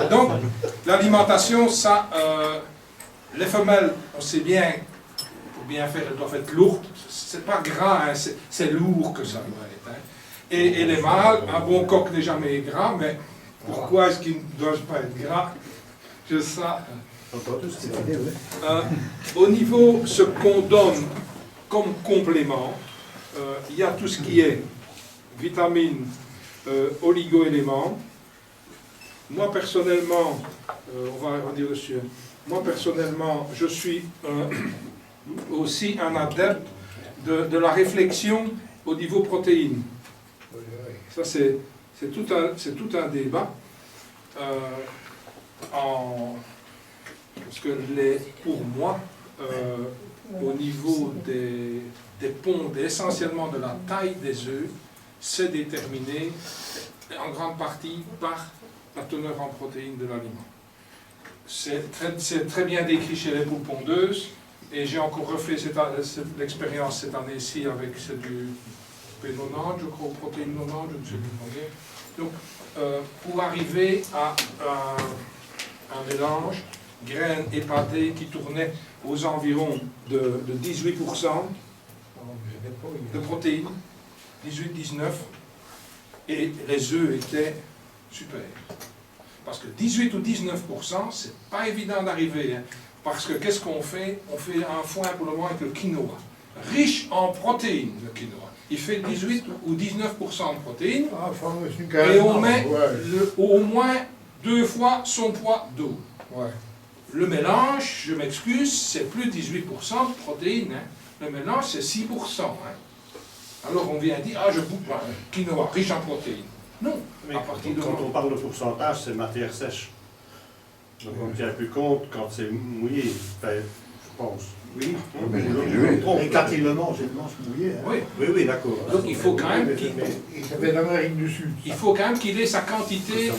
Donc, l'alimentation, ça, les femelles, on sait bien, pour bien faire, elles doivent être lourdes. C'est pas gras, hein, c'est lourd que ça doit être. Hein. Et les mâles, un bon coq n'est jamais gras, mais pourquoi est-ce qu'ils ne doivent pas être gras? Je sais. Au niveau, ce qu'on donne comme complément, il y a tout ce qui est vitamines, oligo-éléments. Moi personnellement, on va redire dessus, moi personnellement, je suis aussi un adepte de la réflexion au niveau protéines. Ça c'est tout un débat. Parce que pour moi, au niveau des ponts, essentiellement de la taille des œufs, c'est déterminé en grande partie par la teneur en protéines de l'aliment. C'est très bien décrit chez les poules pondeuses, et j'ai encore refait l'expérience cette année-ci avec du P90, je crois, protéines 90, je ne sais plus combien. Donc, pour arriver à un mélange graines épatées qui tournaient aux environs de 18% de protéines, 18-19, et les œufs étaient super. Parce que 18 ou 19%, c'est pas évident d'arriver. Hein, parce que qu'est-ce qu'on fait? On fait un foin pour le moment avec le quinoa. Riche en protéines, le quinoa. Il fait 18 ou 19% de protéines, et on met au moins 2 fois son poids d'eau. Ouais. Le mélange, je m'excuse, c'est plus 18% de protéines. Hein. Le mélange, c'est 6%. Hein. Alors on vient dire, je bouffe un quinoa riche en protéines. Non. Mais quand on parle de pourcentage, c'est matière sèche. Donc on ne tient plus compte quand c'est mouillé, enfin, je pense. Oui, Et quand il le mange mouillé. Hein. Oui, d'accord. Donc il faut quand même qu'il ait sa quantité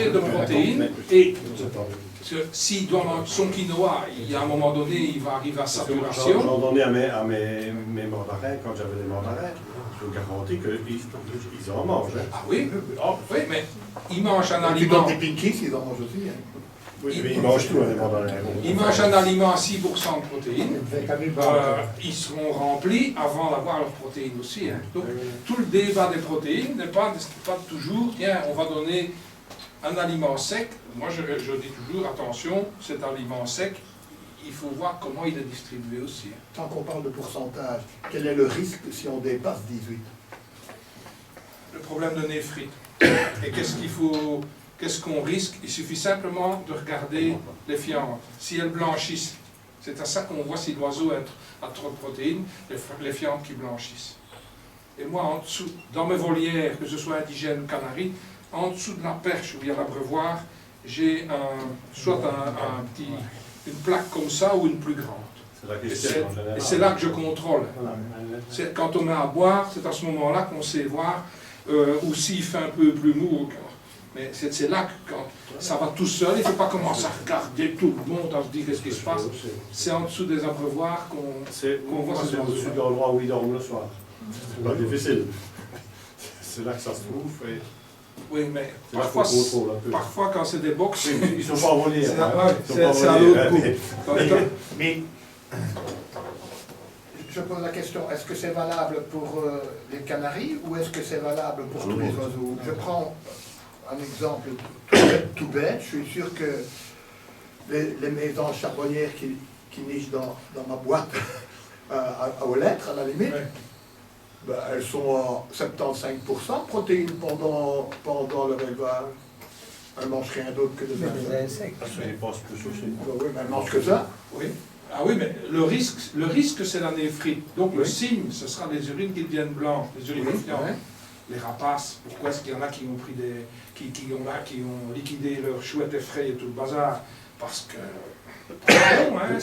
de protéines. Et s'il doit manger son quinoa, il y a un moment donné, il va arriver à saturation. J'en donnais à mes mandarins quand j'avais des mandarins. Je vous garantis qu'ils en mangent. Hein. Ah oui, mais ils mangent un aliment. Tu donnes des pinkies, ils en mangent aussi. Hein. Oui, mais ils mangent tout, les mandarins. Ils mangent un aliment à 6% de protéines. Ils seront remplis avant d'avoir leurs protéines aussi. Hein. Donc tout le débat des protéines n'est pas toujours, tiens, on va donner un aliment sec. Moi je dis toujours, attention, cet aliment sec, il faut voir comment il est distribué aussi. Tant qu'on parle de pourcentage, quel est le risque si on dépasse 18? Le problème de néphrite. Et qu'est-ce qu'on risque? Il suffit simplement de regarder les fientes. Si elles blanchissent, c'est à ça qu'on voit si l'oiseau a trop de protéines, les fientes qui blanchissent. Et moi, en dessous, dans mes volières, que ce soit indigène ou canarie, en dessous de la perche où il y a l'abreuvoir, j'ai soit une plaque comme ça ou une plus grande. Et c'est là que je contrôle. Quand on met à boire, c'est à ce moment-là qu'on sait voir, ou s'il fait un peu plus mou. Mais c'est là que quand ça va tout seul, il ne faut pas commencer à regarder tout le monde, à se dire qu'est-ce qui se passe. C'est en dessous des abreuvoirs qu'on voit ces oiseaux. C'est dans l'endroit où ils dorment le soir. C'est pas difficile. C'est là que ça se trouve. Et... Oui, mais parfois quand c'est des box, ils ne sont pas envolés. C'est à l'autre coup. Mais je pose la question, est-ce que c'est valable pour les canaris ou est-ce que c'est valable pour tous les oiseaux? Je prends un exemple tout bête. Je suis sûr que les maisons charbonnières qui nichent dans ma boîte aux lettres, à la limite, ben, elles sont à 75% de protéines pendant leur élevage. Elles ne mangent rien d'autre que des insectes. Parce qu'ils passent plus aussi. Oui, mais elles mangent que ça. Oui. Ah oui, mais le risque c'est la néphrite. Donc le signe, ce sera des urines qui deviennent blanches, des urines fiantes. Les rapaces, pourquoi est-ce qu'il y en a qui ont pris des. qui ont liquidé leur chouette effraie et tout le bazar? Parce que. Pardon, hein,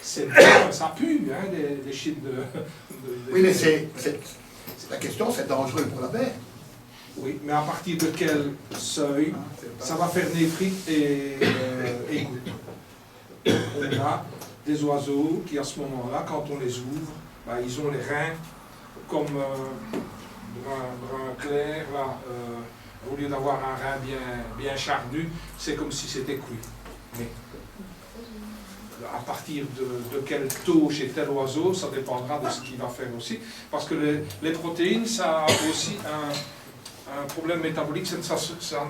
c'est bon, ça pue, hein, des shit de. Oui, mais la question, c'est dangereux pour la baie. Oui, mais à partir de quel seuil ça va faire néphrite et goutte? On a des oiseaux qui, à ce moment-là, quand on les ouvre, bah, ils ont les reins comme brun clair, là, au lieu d'avoir un rein bien charnu, c'est comme si c'était cuit. Mais à partir de quel taux chez tel oiseau, ça dépendra de ce qu'il va faire aussi. Parce que les protéines, ça a aussi un problème métabolique, ça ne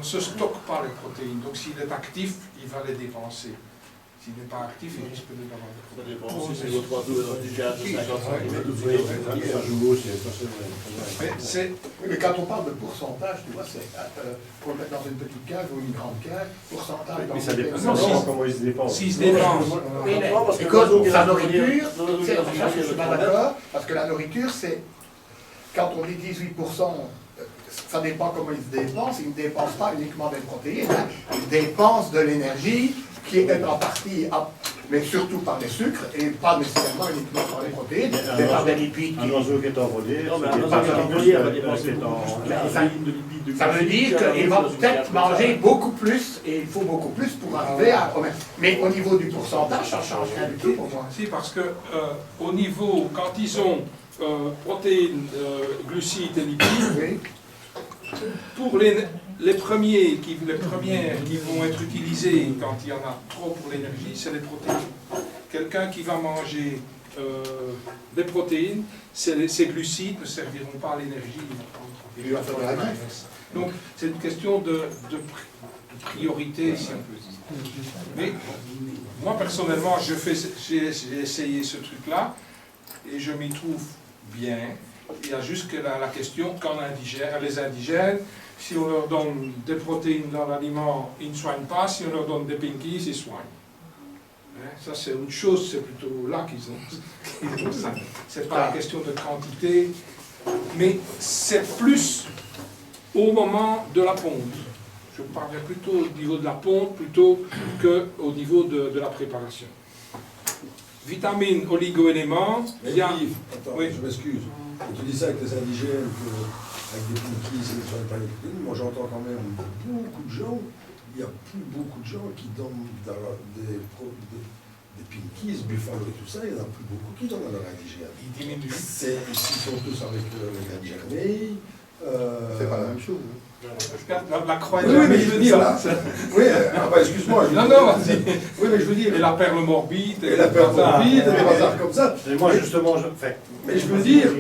se stocke pas les protéines. Donc s'il est actif, il va les dépenser. S'il n'est pas actif, il risque de l'avoir. Ça dépend aussi si votre oiseau est dans une cage de 50 cm. Ça joue aussi, Oui, mais quand on parle de pourcentage, tu vois, c'est pour le mettre dans une petite cage ou une grande cage, pourcentage dans Mais ça dépend Non, comment ils se dépensent. S'il se dépense. Oui, mais Non, parce que écoute, la l'oiseau qui nourriture, est dans je suis pas d'accord, parce que la nourriture, c'est, quand on dit 18%, ça dépend comment ils se dépensent, ils ne dépensent pas uniquement des protéines, hein. Ils dépensent de l'énergie qui est en partie, mais surtout par les sucres, et pas nécessairement uniquement par les protéines, mais par des lipides. Un oiseau qui est envolé, Non, mais un oiseau qui est envolé, elle va dépenser beaucoup plus de lipides. Ça veut dire qu'il va peut-être manger beaucoup plus, et il faut beaucoup plus pour arriver à... Mais au niveau du pourcentage, ça ne change rien du tout pour moi. Si, parce que au niveau, quand ils ont protéines, glucides et lipides, Oui. pour les premières qui vont être utilisées quand il y en a trop pour l'énergie, c'est les protéines. Quelqu'un qui va manger des protéines, ces glucides ne serviront pas à l'énergie. Il va faire de la graisse. Donc c'est une question de priorité, si on peut dire. Mais moi personnellement, j'ai essayé ce truc-là et je m'y trouve bien. Il y a juste que la question, quand les indigènes, si on leur donne des protéines dans l'aliment, ils ne soignent pas. Si on leur donne des pinkies, ils soignent. Hein, ça, c'est une chose, c'est plutôt là qu'ils ont ça. C'est pas la question de quantité, mais c'est plus au moment de la ponte. Je parlerai plutôt au niveau de la ponte plutôt qu'au niveau de la préparation. Vitamines, oligo-éléments, il y a... Yves, attends, Oui. je m'excuse. Tu dis ça avec les indigènes, avec des pinkies, et des pas les protéines. Moi, j'entends quand même beaucoup de gens, il y a plus beaucoup de gens qui donnent des pinkies, buffalo et tout ça, il n'y en a plus beaucoup qui donnent à leur indigène. Ils diminuent. Ils sont tous avec les indigènes. C'est pas la même chose. La croix Oui, mais je veux dire, là. oui, excuse-moi. Non, non, vas-y. Oui, mais je veux dire. Et la perle morbide. Et la perle morbide, et des bazars comme ça. Et moi, justement, Mais je veux dire,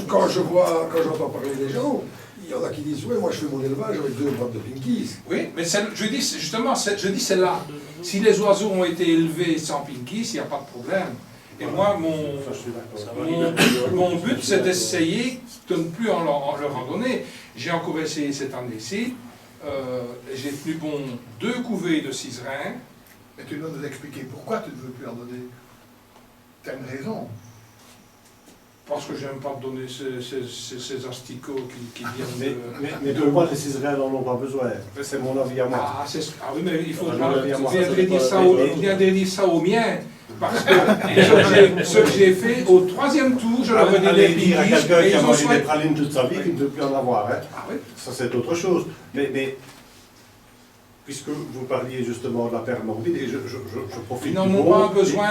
quand j'entends parler des gens, il y en a qui disent, oui, moi je fais mon élevage avec 2 boîtes de pinkies. Oui, mais je dis justement, c'est là. Si les oiseaux ont été élevés sans pinkies, il n'y a pas de problème. Et moi, mon but, c'est d'essayer de ne plus leur en donner. J'ai encore essayé cette année-ci. J'ai tenu bon 2 couvées de 6 reins. Mais tu dois nous expliquer pourquoi tu ne veux plus en donner. Tu as une raison. Parce que j'aime pas donner ces asticots qui viennent de... Mais pourquoi les ciserelles n'en ont pas besoin? C'est mon avis à moi. Ah oui, mais il faut Je viendrait dire ça aux miens. Parce que ce que j'ai fait au 3e tour, je leur ai donné des dire à pinkies quelqu'un et qui a ils ont mangé des soigné. pralines toute sa vie qu'il ne peut plus en avoir. Hein. Ah oui. Ça, c'est autre chose. Mais puisque vous parliez justement de la perle morbide, et je profite Ils n'en du ont mot, pas un besoin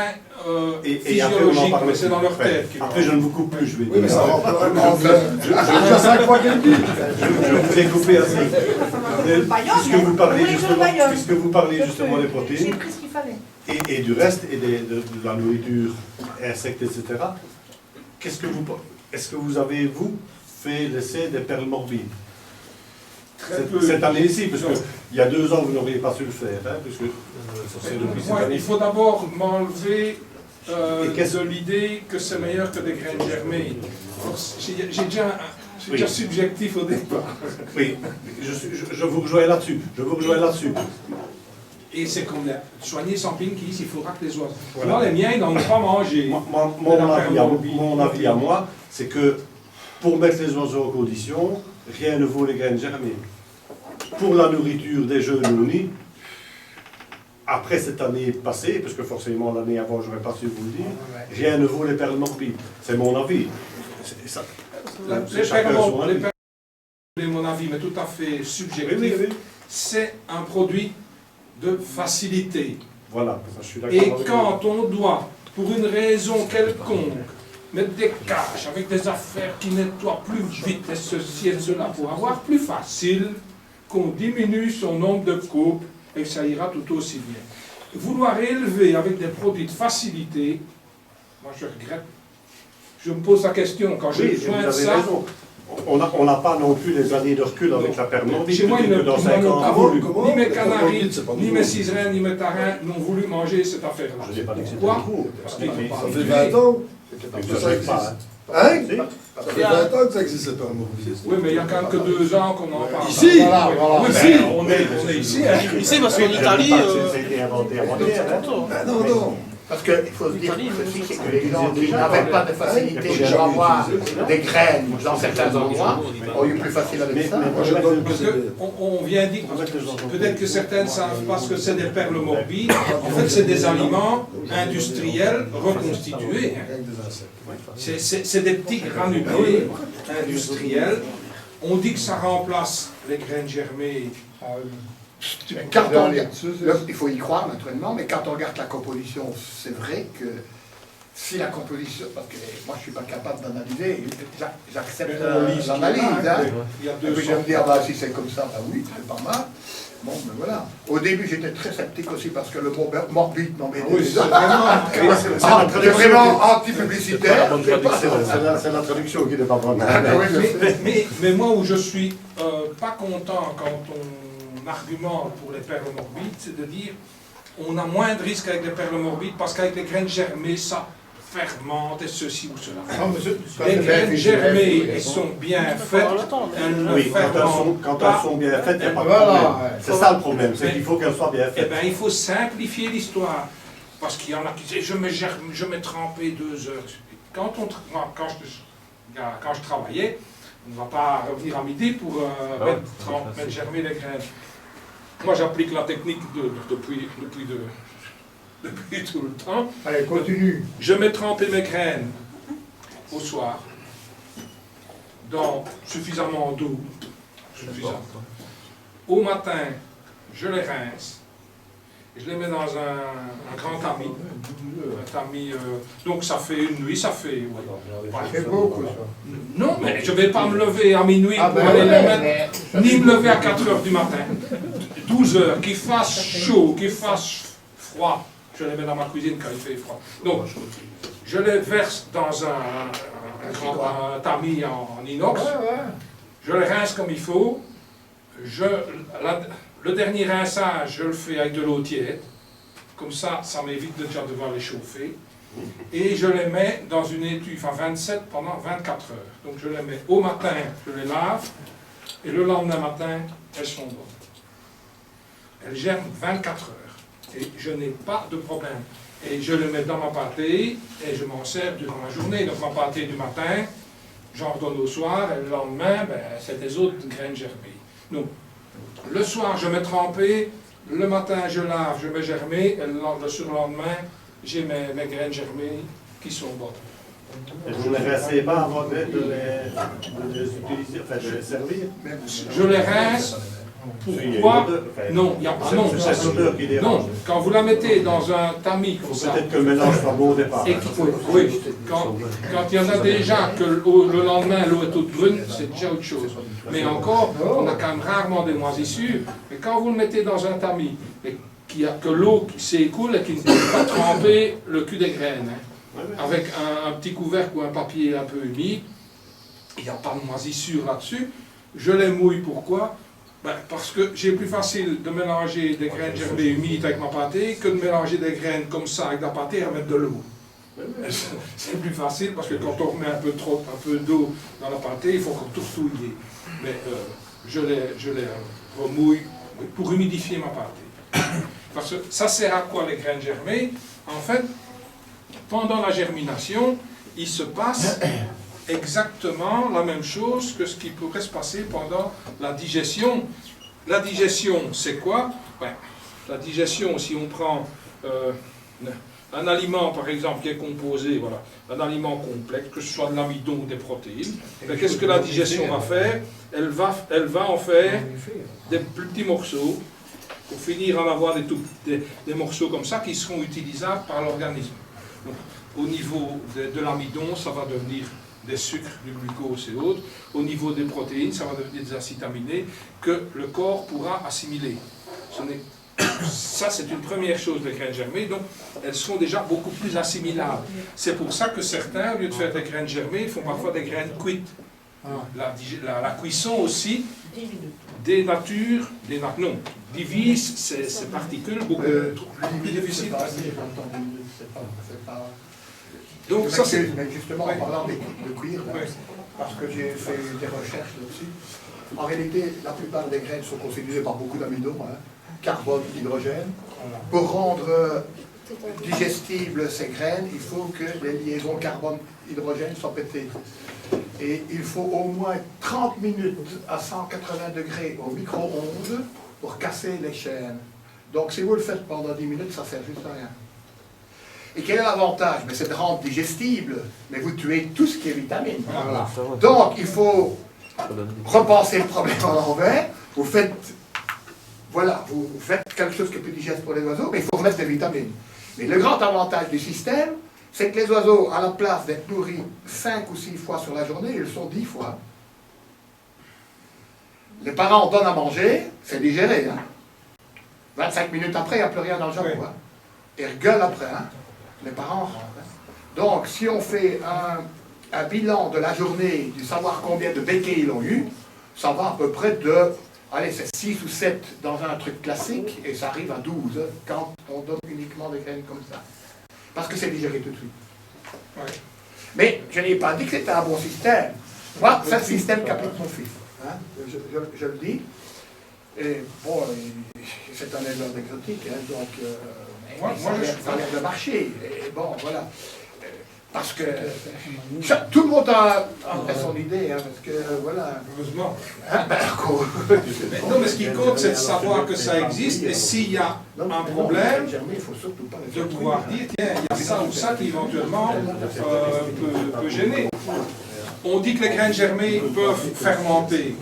et après, on en physiologique, parle mais c'est dans leur après. tête. Après, je ne vous coupe plus, je vais Oui, mais dire. ça rend pas déjà 5 fois qu'elle dit. Je vous ai coupé assez. Puisque vous parlez justement des J'ai protéines, pris ce qu'il fallait. et du reste, et de la nourriture, insectes, etc., est-ce que vous avez, vous, fait l'essai des perles morbides cette année-ci, parce qu'il y a 2 ans, vous n'auriez pas su le faire, hein, puisque c'est depuis cette Moi, année. il faut d'abord m'enlever qu'est-ce- de l'idée que c'est meilleur que des graines germées. J'ai déjà Oui. subjectif au départ. Oui, je vous rejoins là-dessus. Et c'est comme soigner son pinkies, il faudra que les oiseaux. Moi, les miens, ils n'en ont pas mangé. Mon avis à moi, c'est que pour mettre les oiseaux en condition, rien ne vaut les graines germées. Pour la nourriture des jeunes nounis, après cette année passée, parce que forcément l'année avant, je n'aurais pas su vous le dire, rien ne vaut les perles morbides. C'est mon avis. C'est mon avis, mais tout à fait subjectif. C'est un produit de facilité. Voilà, je suis d'accord. Et quand on doit, pour une raison quelconque, mettre des caches avec des affaires qui nettoient plus vite et ceci et cela, pour avoir plus facile, qu'on diminue son nombre de coupes et que ça ira tout aussi bien. Vouloir élever avec des produits de facilité, moi je regrette. Je me pose la question, quand je joins ça... Raison. On n'a pas non plus les années de recul avec la perle morbide. Chez moi, ils n'ont pas voulu. Ni mes canaris, ni mes mes ciserins, ni mes tarins n'ont voulu manger cette affaire-là. Je n'ai pas dit que c'était Pourquoi? nouveau. Parce qu'ils n'ont pas Ça fait 20 ans que ça existe. Hein? Si. Ça fait 20 ans que ça existe, cette perle morbide. Oui, mais il y a quand même que 2 ans qu'on en parle. Ici. Voilà, voilà. Oui, si, on est ici. Hein. Ici, parce qu'en Italie... Ça a été inventé avant-hier. Ben non, non. Parce qu'il faut se dire ceci, c'est que les gens qui n'avaient pas de facilité pour avoir des graines dans certains endroits ont eu plus facile avec ça. Moi, je donne que Parce qu'on vient dire, peut-être que certaines ne savent pas ce que c'est des perles morbides. En fait, c'est des aliments industriels reconstitués. Hein. C'est des petits granulés industriels. On dit que ça remplace les graines germées. Mais quand on regarde, il faut y croire naturellement, mais quand on regarde la composition, c'est vrai que si la composition, parce que moi je ne suis pas capable d'analyser, j'accepte l'analyse, hein. Et puis je vais me dire, bah, si c'est comme ça, bah oui, c'est pas mal. Bon, ben voilà. Au début, j'étais très sceptique aussi parce que le mot morbide m'embêtait. Oui, c'est vraiment anti-publicitaire. C'est la traduction qui n'est pas bonne. mais moi où je suis pas content quand on argumente pour les perles morbides, c'est de dire on a moins de risques avec les perles morbides parce qu'avec les graines germées, ça fermente et ceci ou cela. Les graines germées, elles sont bien faites, elles ne fermentent Quand pas. elles sont bien faites, il n'y a pas de problème. C'est ça le problème, c'est qu'il faut qu'elles soient bien Eh faites. bien, il faut simplifier l'histoire. Parce qu'il y en a qui disent, je mets trempé 2 heures. Quand je travaillais, on ne va pas revenir à midi pour mettre germer les graines. Moi, j'applique la technique depuis tout le temps. Allez, continue. Je mets tremper mes graines au soir dans suffisamment d'eau. Au matin, je les rince. Je les mets dans un grand tamis. Un tamis donc ça fait une nuit, ça fait... C'est beaucoup, ça. Non, mais je ne vais pas me lever à minuit Ah, pour ben aller ouais, les mettre, mais- ni me lever à 4 heures du matin. 12 heures, qu'il fasse chaud, qu'il fasse froid. Je les mets dans ma cuisine quand il fait froid. Donc, je les verse dans un tamis en inox. Je les rince comme il faut. Le dernier rinçage, je le fais avec de l'eau tiède. Comme ça m'évite de déjà devoir les chauffer. Et je les mets dans une étuffe à 27 pendant 24 heures. Donc je les mets au matin, je les lave. Et le lendemain matin, elles sont bonnes. Elles germent 24 heures. Et je n'ai pas de problème. Et je les mets dans ma pâtée et je m'en sers durant la journée. Donc ma pâtée du matin, j'en redonne au soir. Et le lendemain, c'est des autres graines germées. Donc, le soir, je mets trempé, le matin, je lave, je mets germer, et le surlendemain, j'ai mes graines germées qui sont bonnes. Et vous ne les rincez pas avant de les utiliser, enfin de les servir? Je les rince. Pourquoi? Non, il n'y a pas. Non, c'est l'odeur qui dérange. non, quand vous la mettez dans un tamis comme ça, Peut-être que le mélange soit bon au départ. et oui, quand il y en a déjà que le lendemain l'eau est toute brune, c'est déjà autre chose. Mais encore, on a quand même rarement des moisissures. Mais quand vous le mettez dans un tamis, et que l'eau s'écoule et qu'il ne peut pas tremper le cul des graines, hein, avec un petit couvercle ou un papier un peu humide, il n'y a pas de moisissure là-dessus. Je les mouille, pourquoi? Parce que j'ai plus facile de mélanger des graines germées humides avec ma pâtée que de mélanger des graines comme ça avec la pâtée et à mettre de l'eau. C'est plus facile parce que quand on remet un peu d'eau dans la pâtée, il faut encore tout retourner. Mais je les remouille pour humidifier ma pâtée. Parce que ça sert à quoi les graines germées? En fait, pendant la germination, il se passe exactement la même chose que ce qui pourrait se passer pendant la digestion. La digestion, c'est quoi? Ben, la digestion, si on prend un aliment, par exemple, qui est composé, voilà, un aliment complexe, que ce soit de l'amidon ou des protéines, ben, qu'est-ce que la digestion va faire? Elle va en faire des plus petits morceaux, pour finir en avoir des morceaux comme ça qui seront utilisables par l'organisme. Donc, au niveau de l'amidon, ça va devenir des sucres, du glucose et autres. Au niveau des protéines, ça va devenir des acides aminés que le corps pourra assimiler. Ça, c'est une première chose des graines germées, donc elles sont déjà beaucoup plus assimilables. C'est pour ça que certains, au lieu de faire des graines germées, font parfois des graines cuites. La cuisson aussi dénature, non, divise ces particules beaucoup plus difficiles. Donc ça c'est... Justement, en parlant de cuir, parce que j'ai fait des recherches là-dessus, en réalité, la plupart des graines sont constituées par beaucoup d'amidon, carbone, hydrogène. Pour rendre digestibles ces graines, il faut que les liaisons carbone-hydrogène soient pétées. Et il faut au moins 30 minutes à 180 degrés au micro-ondes pour casser les chaînes. Donc si vous le faites pendant 10 minutes, ça ne sert juste à rien. Et quel est l'avantage? C'est de rendre digestible, mais vous tuez tout ce qui est vitamine. Voilà. Donc il faut repenser le problème à l'envers. Vous faites, voilà, vous faites quelque chose qui est plus digeste pour les oiseaux, mais il faut remettre des vitamines. Mais le grand avantage du système, c'est que les oiseaux, à la place d'être nourris 5 ou 6 fois sur la journée, ils le sont 10 fois. Les parents donnent à manger, c'est digéré. 25 minutes après, il n'y a plus rien dans le jambon. Ils regueulent après. Les parents rentrent. Donc, si on fait un bilan de la journée, du savoir combien de béquets ils ont eu, ça va à peu près de, allez, c'est 6 ou 7 dans un truc classique, et ça arrive à 12 quand on donne uniquement des graines comme ça. Parce que c'est digéré tout de suite. Ouais. Mais je n'ai pas dit que c'était un bon système. Moi, c'est le système qu'applique mon fils. Je le dis. Et bon, c'est un éleveur exotique, donc ça a l'air de marcher. Et bon, voilà. Parce que tout le monde a son idée, parce que voilà. Heureusement. Non, mais ce qui compte, c'est de savoir que ça existe, et s'il y a un problème, de pouvoir dire, tiens, il y a ça ou ça qui éventuellement peut gêner. On dit que les graines germées peuvent fermenter.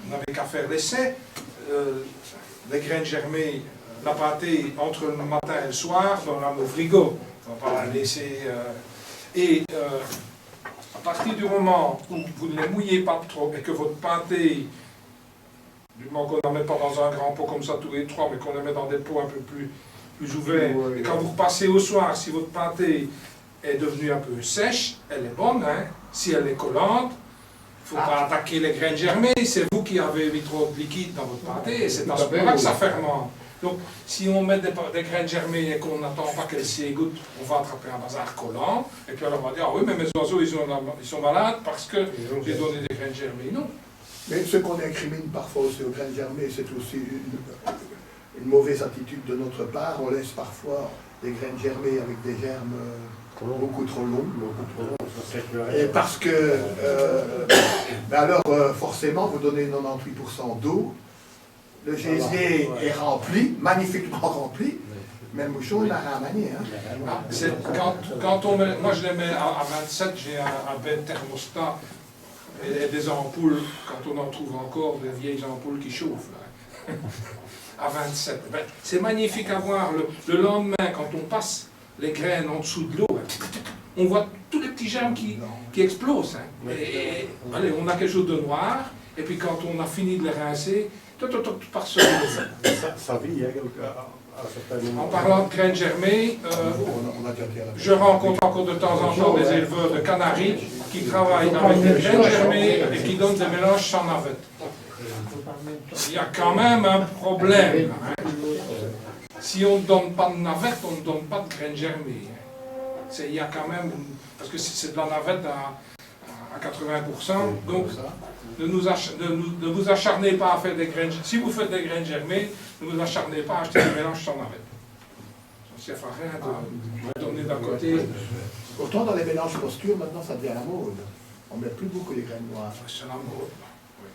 On n'avait qu'à faire l'essai. Les graines germées, la pâtée entre le matin et le soir, dans au frigo. On ne va pas la laisser. À partir du moment où vous ne les mouillez pas trop et que votre pâté, du moment qu'on ne la met pas dans un grand pot comme ça tous les trois, mais qu'on la met dans des pots un peu plus ouverts, et quand vous repassez au soir, si votre pâté est devenue un peu sèche, elle est bonne, si elle est collante, il ne faut pas attaquer les graines germées, c'est vous qui avez mis trop de liquide dans votre pâté, et c'est à ce moment-là que ça fermente. Donc, si on met des graines germées et qu'on n'attend pas qu'elles s'y égouttent, on va attraper un bazar collant, et puis alors on va dire, ah oui, mais mes oiseaux, ils sont malades parce que j'ai donné des graines germées. Non. Mais ce qu'on incrimine parfois aussi aux graines germées, c'est aussi une mauvaise attitude de notre part. On laisse parfois des graines germées avec des germes beaucoup trop longs. Et parce que, alors forcément, vous donnez 98% d'eau, le gésier est rempli, magnifiquement rempli, mais le mouchon n'a rien à manier. Quand on met, moi je les mets à 27, j'ai un bête thermostat et des ampoules, quand on en trouve encore, des vieilles ampoules qui chauffent. Là. À 27. C'est magnifique à voir. Le lendemain, quand on passe les graines en dessous de l'eau, on voit tous les petits germes qui explosent. Et, allez, on a quelque chose de noir, et puis quand on a fini de les rincer, tout par ça vit, en parlant de graines germées, je rencontre encore de temps en temps des éleveurs de canaries qui travaillent avec des graines germées et qui donnent des mélanges sans navette. Il y a quand même un problème. Si on ne donne pas de navette, on ne donne pas de graines germées. Il y a quand même, parce que c'est de la navette à à 80%. Donc, ne vous acharnez pas à faire des graines. Si vous faites des graines germées, ne vous acharnez pas à acheter des mélanges sans navette. Ça ne sert à rien de donner d'un côté. Pourtant, dans les mélanges posture, maintenant, ça devient la mode. On ne met plus beaucoup les graines noires. C'est la mode.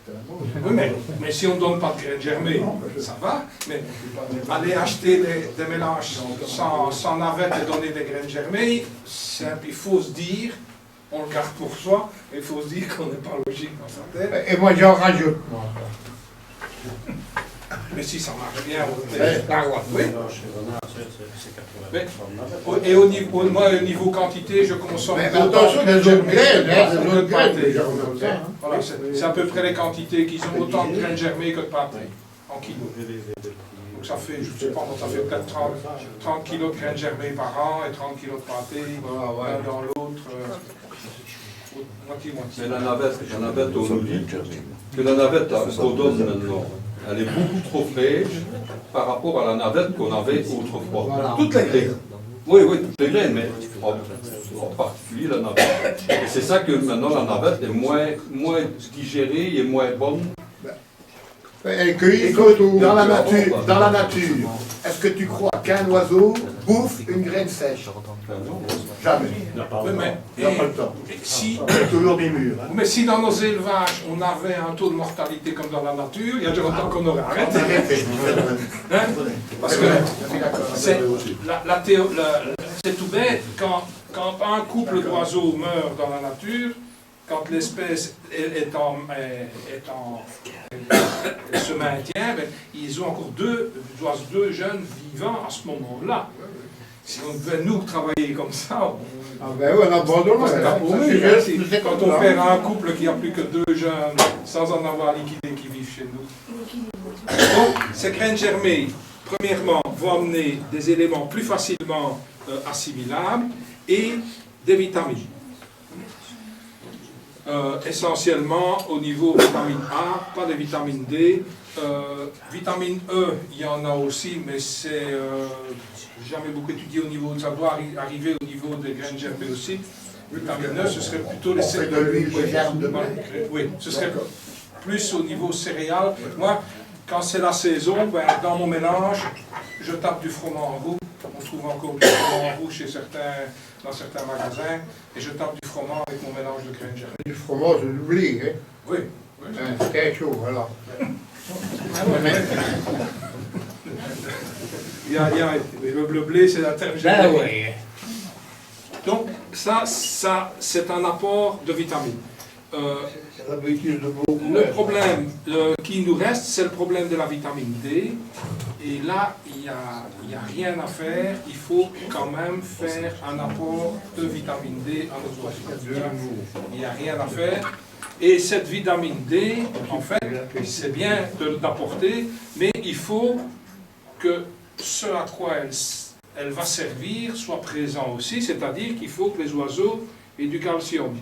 C'est la mode. Oui, mais si on ne donne pas de graines germées, ça va. Mais aller acheter des mélanges sans navette et donner des graines germées, il faut se dire, on le garde pour soi, et il faut se dire qu'on n'est pas logique dans sa tête. Et moi j'en rajoute. Mais si ça marche bien, Oui. et au niveau quantité, je consomme Mais autant attention, de des graines autres graines, germées des que de autres graines, pâté. genre comme ça, hein. Voilà, c'est à peu près les quantités qu'ils ont, autant de graines germées que de pâté, en kilos. Donc ça fait, je ne sais pas, ça fait peut-être 30 kilos de graines germées par an et 30 kilos de pâté, l'un dans l'autre, moitié-moitié. Mais la navette, on nous dit que la navette qu'on donne maintenant, elle est beaucoup trop fraîche par rapport à la navette qu'on avait autrefois. Voilà. Toutes les graines. Oui, toutes les graines, mais en particulier la navette. Et c'est ça que maintenant la navette est moins digérée et moins bonne. Elle cueille Écoute, tout. dans la nature, est-ce que tu crois qu'un oiseau bouffe une graine sèche? Jamais. Oui, mais, Il n'a pas le temps. si, Il y a toujours des murs. Hein. mais si dans nos élevages on avait un taux de mortalité comme dans la nature, il y a déjà longtemps qu'on aurait arrêté. Hein? Parce que c'est tout bête, quand un couple d'oiseaux meurt dans la nature, quand l'espèce se maintient, ben, ils ont encore deux jeunes vivants à ce moment-là. Si on devait nous travailler comme ça, Ah ben oui, on abandonne. c'est pas pour nous, hein. Quand on perd un couple qui a plus que 2 jeunes sans en avoir liquidé qui vivent chez nous. Donc, ces graines germées, premièrement, vont amener des éléments plus facilement assimilables et des vitamines. Essentiellement au niveau vitamine A, pas de vitamine D. Vitamine E, il y en a aussi, mais c'est jamais beaucoup étudié au niveau, ça doit arriver au niveau des graines germées aussi. Vitamine E, ce serait plutôt les fait de l'huile de germe de blé. Oui, ce serait plus au niveau céréales. Moi, quand c'est la saison, ben, dans mon mélange, je tape du froment roux. On trouve encore du froment roux dans certains magasins. Et je tape du froment avec mon mélange de graines germées. Du fromage, je l'oublie, hein. Oui. C'était chaud, voilà. Le blé, c'est un terme Ben générique. oui. Donc, ça c'est un apport de vitamines. Le problème qui nous reste, c'est le problème de la vitamine D. Et là, il n'y a rien à faire. Il faut quand même faire un apport de vitamine D à nos oiseaux. Il n'y a rien à faire. Et cette vitamine D, en fait, c'est bien d'apporter, mais il faut que ce à quoi elle va servir soit présent aussi, c'est-à-dire qu'il faut que les oiseaux aient du calcium.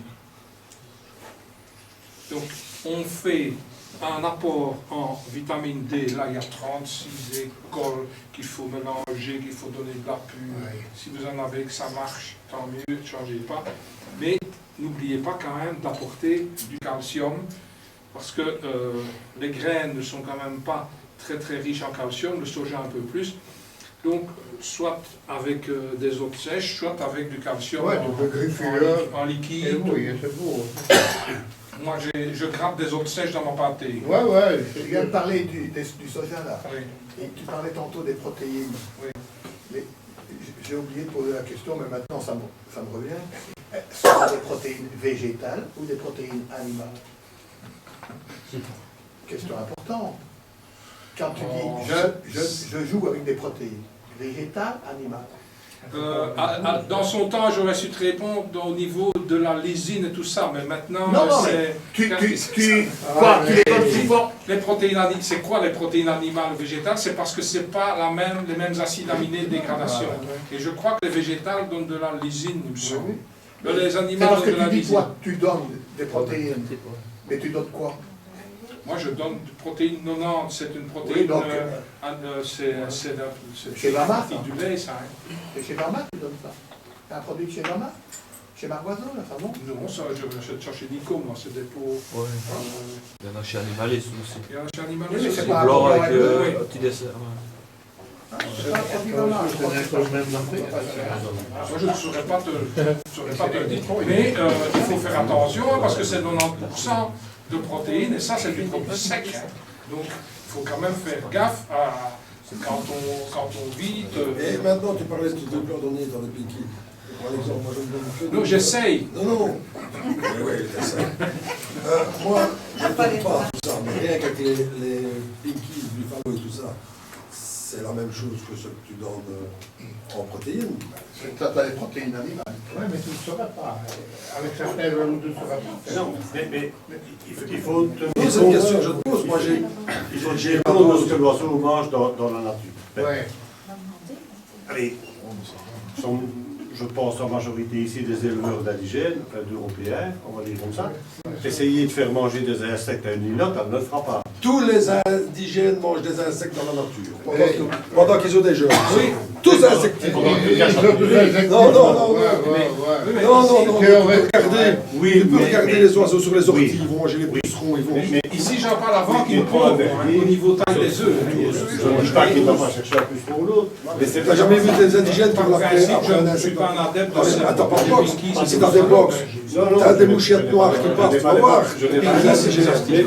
Donc, on fait un apport en vitamine D. Là, il y a 36 écoles qu'il faut mélanger, qu'il faut donner de la pure. Si vous en avez que ça marche, tant mieux, ne changez pas. Mais n'oubliez pas quand même d'apporter du calcium, parce que les graines ne sont quand même pas très très riches en calcium, le soja un peu plus. Donc, soit avec des eaux sèches, soit avec du calcium en liquide. Oui, c'est beau. Moi, je gratte des eaux sèches dans mon pâté. Ouais. Tu viens de parler du soja là. Oui. Et tu parlais tantôt des protéines. Oui. Mais j'ai oublié de poser la question, mais maintenant ça me revient. Ce sont des protéines végétales ou des protéines animales? Question importante. Quand tu dis je joue avec des protéines, végétales, animales. Dans son temps, j'aurais su te répondre au niveau de la lysine et tout ça, mais maintenant, c'est... Les protéines animales, c'est quoi les protéines animales végétales? C'est parce que c'est pas les mêmes acides aminés de dégradation. Et je crois que les végétales donnent de la lysine, il me semble. Les animaux Parce que donnent de la tu dis lysine. toi, tu donnes des protéines, mais tu donnes quoi? Moi, je donne une protéine 90, c'est une protéine... Oui, donc, c'est chez Mama, du lait, ça. Hein. C'est chez Mama que tu donnes ça? C'est un produit de chez Mama? Chez Margoiseau, là, ça non? Non, ça, j'achète ça chez Nico, moi, c'est des pots. Ouais. Il y en a chez Animaliste aussi. Il y a un chez Animal Oui, mais aussi. c'est pas- Blanc avec oui. un petit dessert. Ouais. C'est pas un produit dommage. Moi, je ne saurais pas te le dire. Mais il faut faire attention hein, parce que c'est 90% de protéines et ça, c'est du produit sec. Hein. Donc, il faut quand même faire gaffe à quand on vide. Et maintenant, tu parlais de coordonnées dans le Pinky. Par exemple, moi, je me donne que... Non, j'essaye. Non. Oui, c'est ça. Moi, je ne donne pas tout ça, mais rien qu'avec les Pinkies, Buffalo et tout ça, c'est la même chose que ce que tu donnes en protéines. Ça, t'as des protéines animales. Oui, mais tu ne saurais pas. Avec certains velours, tu ne saurais pas. Non, mais il faut tenir Non, c'est une question que je te pose. Moi, il faut tenir compte de ce que l'oiseau mange dans la nature. Ouais. Allez, je pense en majorité ici des éleveurs d'indigènes, enfin d'Européens, on va dire comme ça. Essayer de faire manger des insectes à une îlotte, elle ne le fera pas. tous les indigènes mangent des insectes dans la nature. Pendant qu'ils ont des jeunes. Oui. Tous insectivores. Non, Non. Tu peux regarder les oiseaux sur les orties, ils vont manger les pucerons, ils vont... Mais Ici, j'en parle avant qu'ils pondent au niveau taille des œufs. je ne dis pas qu'ils ne vont pas chercher un plus pour l'autre, mais c'est T'as jamais vu des indigènes qui Par ont la principe, après un je ne suis insecte? pas un adepte de ça. Attends, par box, c'est dans des box. T'as des mouchettes noires qui partent, tu vas voir. Je n'ai pas Pinky, c'est génétique.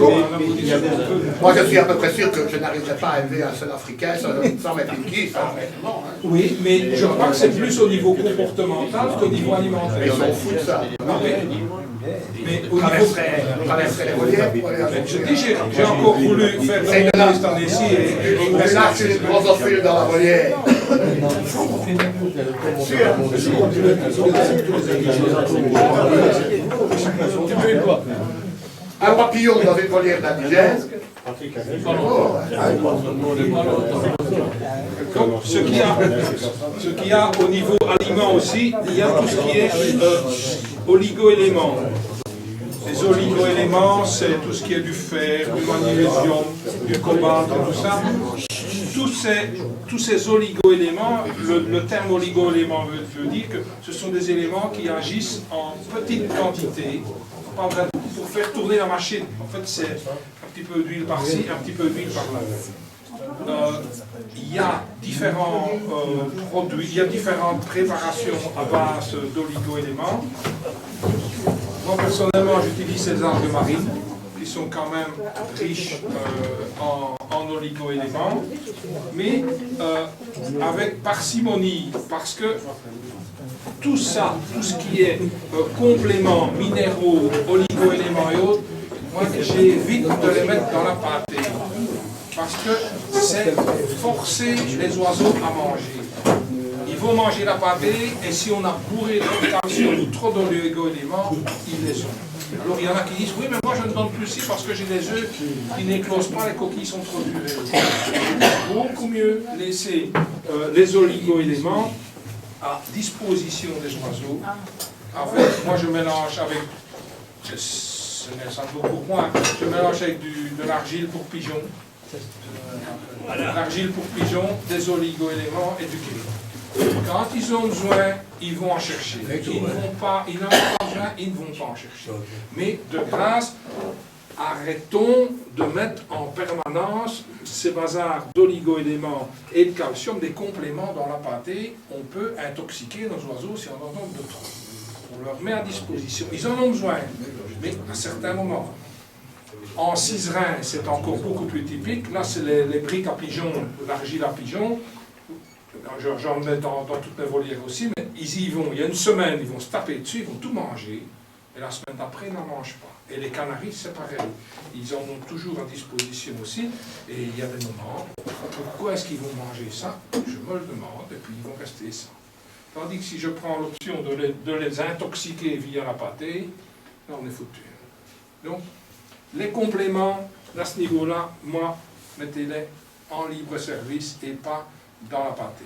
Moi, je suis à peu près sûr que je n'arriverai pas à élever un seul Africain sans mes Pinky. Oui, mais je crois que c'est plus au niveau comportemental qu'au niveau alimentaire. Ils s'en foutent de ça. Mais au niveau... Traverser les volières pour aller à Je dis, j'ai encore voulu faire de mon liste en ici et Mais là, je suis une drosophile dans la volière. Un papillon dans une volière d'indigène. ce qu'il y a au niveau aliment aussi, il y a tout ce qui est oligo-éléments. Les oligo-éléments, c'est tout ce qui est du fer, du magnésium, du cobalt, tout ça. Tous ces oligo-éléments, le terme oligo-élément veut dire que ce sont des éléments qui agissent en petite quantité, pas vraiment pour faire tourner la machine. En fait, c'est un petit peu d'huile par-ci, un petit peu d'huile par-là. Il y a différents produits, il y a différentes préparations à base d'oligo-éléments. Moi, personnellement, j'utilise ces algues marines, qui sont quand même riches en oligo-éléments, mais avec parcimonie, parce que tout ça, tout ce qui est compléments, minéraux, oligo-éléments et autres, moi, j'évite de les mettre dans la pâtée, parce que c'est forcer les oiseaux à manger. Ils vont manger la pâtée, et si on a bourré trop de calcium ou trop d'oligo-éléments, ils les ont. Alors il y en a qui disent, oui mais moi je ne donne plus ci parce que j'ai des œufs qui n'éclosent pas, les coquilles sont trop durées. Beaucoup mieux laisser les oligo-éléments à disposition des oiseaux. Moi je mélange avec, ce n'est sans doute pour moi, je mélange avec de l'argile pour pigeons. L'argile pour pigeons, des oligo-éléments et du kérine. Quand ils ont besoin, ils vont en chercher. Ils n'en ont pas besoin, ils ne vont pas en chercher. Mais de grâce, arrêtons de mettre en permanence ces bazars d'oligo-éléments et de calcium, des compléments dans la pâtée. On peut intoxiquer nos oiseaux si on en donne de trop. On leur met à disposition. Ils en ont besoin, mais à certains moments. En ciserin, c'est encore beaucoup plus typique. Là, c'est les briques à pigeons, l'argile à pigeons. J'en mets dans toutes mes volières aussi, mais ils y vont. Il y a une semaine, ils vont se taper dessus, ils vont tout manger. Et la semaine d'après, ils n'en mangent pas. Et les canaris, c'est pareil. Ils en ont toujours à disposition aussi. Et il y a des moments, pourquoi est-ce qu'ils vont manger ça? Je me le demande, et puis ils vont rester ça. Tandis que si je prends l'option de les intoxiquer via la pâtée, là on est foutu. Donc, les compléments, à ce niveau-là, moi, mettez-les en libre service et pas dans la pâtée.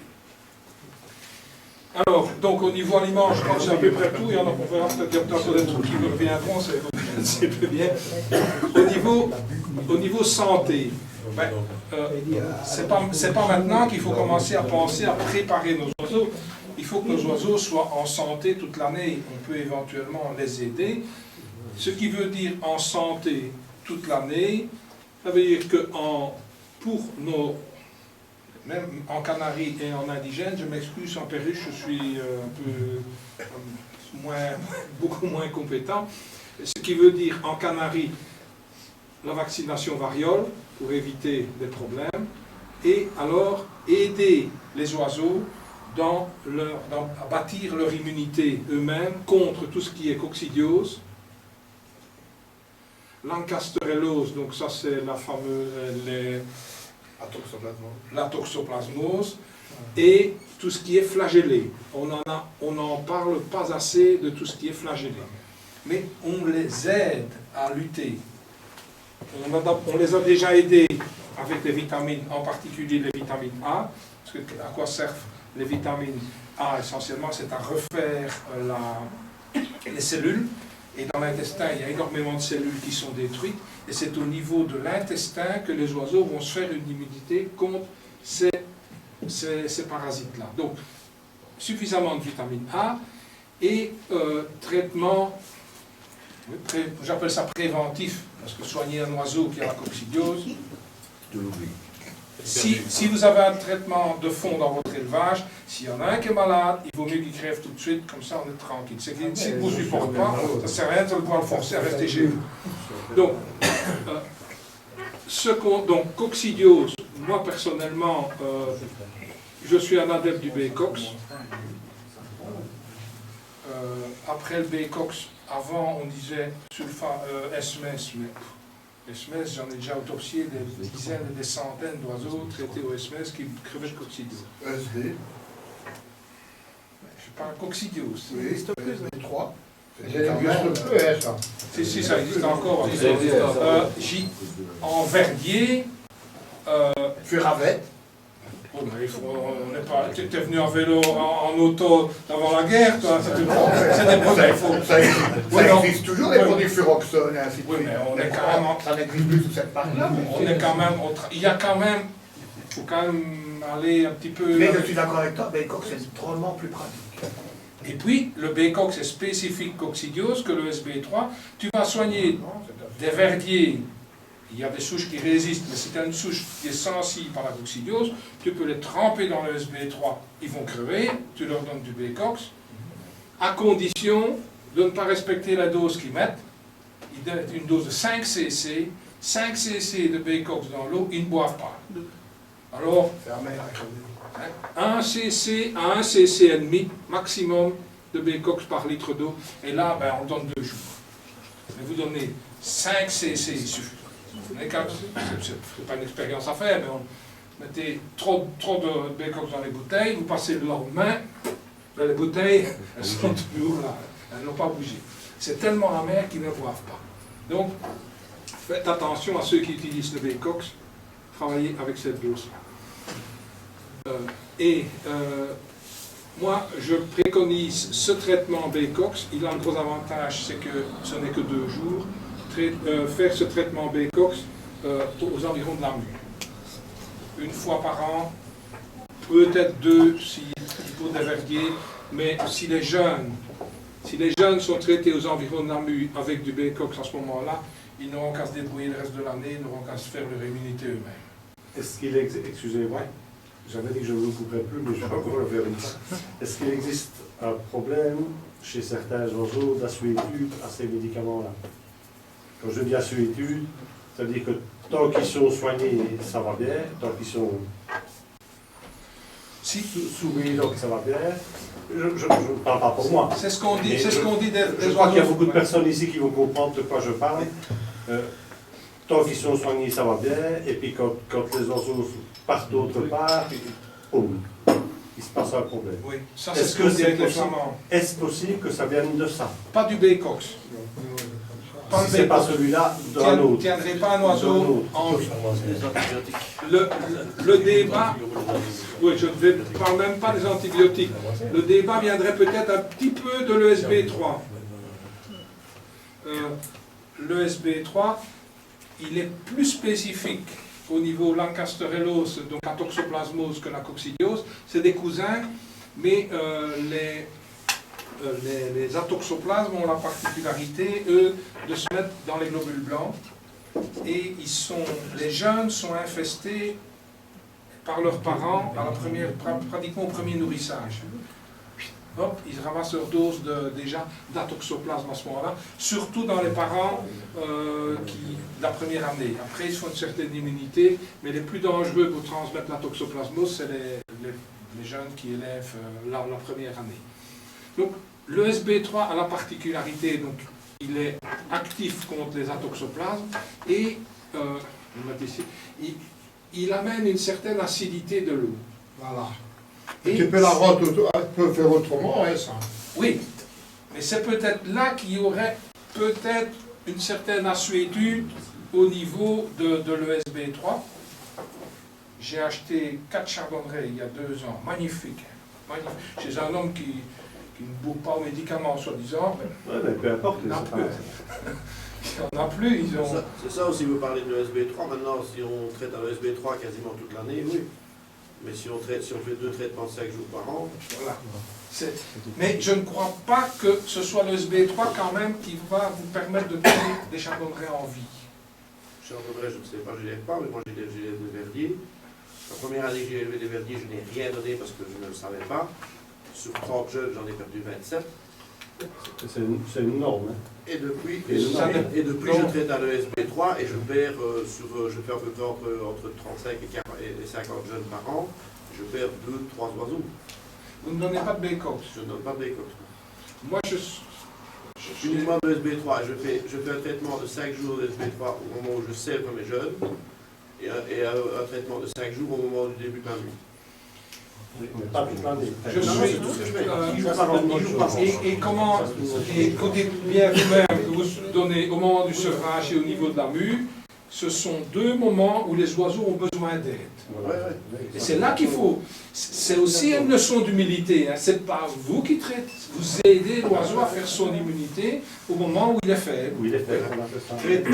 Alors, donc au niveau aliment, je crois que c'est à peu près tout. Il y en a pour faire peut-être des trucs qui me reviendront, c'est peu bien. Au niveau santé, c'est pas maintenant qu'il faut commencer à penser à préparer nos oiseaux. Il faut que nos oiseaux soient en santé toute l'année. On peut éventuellement les aider. Ce qui veut dire en santé toute l'année, ça veut dire que même en Canaries et en indigène, je m'excuse, en perruche, je suis beaucoup moins compétent. Ce qui veut dire en Canaries, la vaccination variole pour éviter des problèmes, et alors aider les oiseaux à bâtir leur immunité eux-mêmes contre tout ce qui est coccidiose, l'encasterellose, donc ça c'est la fameuse la toxoplasmose, et tout ce qui est flagellé. On n'en parle pas assez de tout ce qui est flagellé. Mais on les aide à lutter. On les a déjà aidés avec les vitamines, en particulier les vitamines A, parce que à quoi servent les vitamines A essentiellement? C'est à refaire les cellules, et dans l'intestin il y a énormément de cellules qui sont détruites, et c'est au niveau de l'intestin que les oiseaux vont se faire une immunité contre ces parasites-là. Donc, suffisamment de vitamine A, et traitement, j'appelle ça préventif, parce que soigner un oiseau qui a la coccidiose, si vous avez un traitement de fond dans votre élevage, s'il y en a un qui est malade, il vaut mieux qu'il crève tout de suite, comme ça on est tranquille. Si il ne vous supporte pas, ça ne sert à rien de pouvoir le forcer à rester chez vous. Donc, donc coccidiose, moi personnellement, je suis un adepte du Baycox. Après le Baycox, avant on disait SMS, mais SMS, j'en ai déjà autopsié des dizaines et des centaines d'oiseaux traités au SMS qui crevaient de coccidiose. SD. Je parle coccidiose. Oui, SD3. Si, ça existe encore. En verdier. Furavette. Oh, mais on n'est pas. Tu es venu en vélo, en auto avant la guerre, toi. C'est des problèmes. Ça existe toujours, les produits furoxone et ainsi de Oui, suite. mais on est quand même. Ça n'existe plus sous cette marque-là. On est quand même. Il y a quand même. Il faut quand même aller un petit peu. Mais je suis d'accord avec toi, Baycox c'est drôlement plus pratique. Et puis, le Baycox est spécifique coccidiose que le SB3. Tu vas soigner des verdiers. Il y a des souches qui résistent, mais si tu as une souche qui est sensible à la coccidiose, tu peux les tremper dans le SB3. Ils vont crever, tu leur donnes du Baycox, à condition de ne pas respecter la dose qu'ils mettent. Ils donnent une dose de 5 cc, 5 cc de Baycox dans l'eau, ils ne boivent pas. Alors, 1 cc à 1 cc et demi maximum de Baycox par litre d'eau, et là, on donne 2 jours. Mais vous donnez 5 cc, il suffit. C'est pas une expérience à faire, mais on mettait trop de Baycox dans les bouteilles, vous passez le lendemain, les bouteilles, elles sont toujours là, elles n'ont pas bougé. C'est tellement amer qu'ils ne boivent pas. Donc, faites attention à ceux qui utilisent le Baycox, travaillez avec cette dose-là. Moi, je préconise ce traitement Baycox. Il a un gros avantage, c'est que ce n'est que 2 jours. Faire ce traitement Baycox aux environs de la mue. Une fois par an, peut-être 2 pour des verdiers, mais si les jeunes sont traités aux environs de la mue avec du Baycox à ce moment-là, ils n'auront qu'à se débrouiller le reste de l'année, ils n'auront qu'à se faire leur immunité eux-mêmes. Est-ce qu'il existe, excusez-moi, j'avais dit que je ne vous couperais plus, mais je vais encore le faire une fois. Est-ce qu'il existe un problème chez certains oiseaux d'assuétude à ces médicaments-là? Quand je dis assuétude, ça veut dire que tant qu'ils sont soignés, ça va bien, tant qu'ils sont soumis, donc ça va bien. Je ne parle pas pour moi. C'est ce qu'on dit, des je crois oiseaux. qu'il y a beaucoup de personnes ici qui vont comprendre de quoi je parle. Tant qu'ils sont soignés, ça va bien, et puis quand les oiseaux partent d'autre part, boum, il se passe un problème. Oui, ça c'est ce que c'est avec les flamands. Est-ce possible que ça vienne de ça? Pas du Baycox. Si ce n'est pas celui-là, d'un autre. Vous ne tiendrez pas un oiseau en vie. Le débat, oui, je ne parle même pas des antibiotiques. Le débat viendrait peut-être un petit peu de l'ESB3. L'ESB3, il est plus spécifique au niveau Lancasterellose, donc la toxoplasmose, que la coccidiose. C'est des cousins, Mais les atoxoplasmes ont la particularité, eux, de se mettre dans les globules blancs. Et les jeunes sont infestés par leurs parents pratiquement au premier nourrissage. Hop, ils ramassent leur dose déjà d'atoxoplasme à ce moment-là, surtout dans les parents de la première année. Après, ils font une certaine immunité, mais les plus dangereux pour transmettre la toxoplasmose, c'est les jeunes qui élèvent la première année. Donc, le SB3 a la particularité, donc, il est actif contre les atoxoplasmes et il amène une certaine acidité de l'eau. Voilà. Et tu peux faire autrement, hein, ça. Oui, mais c'est peut-être là qu'il y aurait peut-être une certaine assuétude au niveau de l'ESB3. J'ai acheté 4 chardonnerets il y a 2 ans, magnifiques, chez un homme qui ne bourre pas aux médicaments, soi-disant. Ouais, mais peu importe. Il n'y en a plus, ils ont... C'est ça aussi, vous parlez de l'ESB3. Maintenant, si on traite à l'ESB3 quasiment toute l'année, oui. Mais si on fait 2 traitements de 5 jours par an... Voilà. Mais je ne crois pas que ce soit l'ESB3 quand même qui va vous permettre de donner des chardonnerets en vie. Chardonneret, je ne sais pas, je ne l'élève pas, mais moi j'ai élevé des verdiers. La première année que j'ai élevé des verdiers, je n'ai rien donné parce que je ne le savais pas. Sur 30 jeunes, j'en ai perdu 27. C'est une norme. Hein. Et depuis, je traite à l'ESB3 et je perds je fais à peu près entre 35 et 50 jeunes par an. Je perds 2-3 oiseaux. Vous ne donnez pas de bécox? Je ne donne pas de bécox. Moi, je suis uniquement de l'ESB3. Je fais un traitement de 5 jours de l'ESB3 au moment où je sève mes jeunes et un traitement de 5 jours au moment du début de la nuit. Je suis. Et comment, écoutez bien vous-même que vous donnez au moment du sevrage et au niveau de la mue, ce sont 2 moments où les oiseaux ont besoin d'aide. Et c'est là qu'il faut. C'est aussi une leçon d'humilité. Hein. C'est pas vous qui traitez, vous aidez l'oiseau à faire son immunité au moment où il est faible.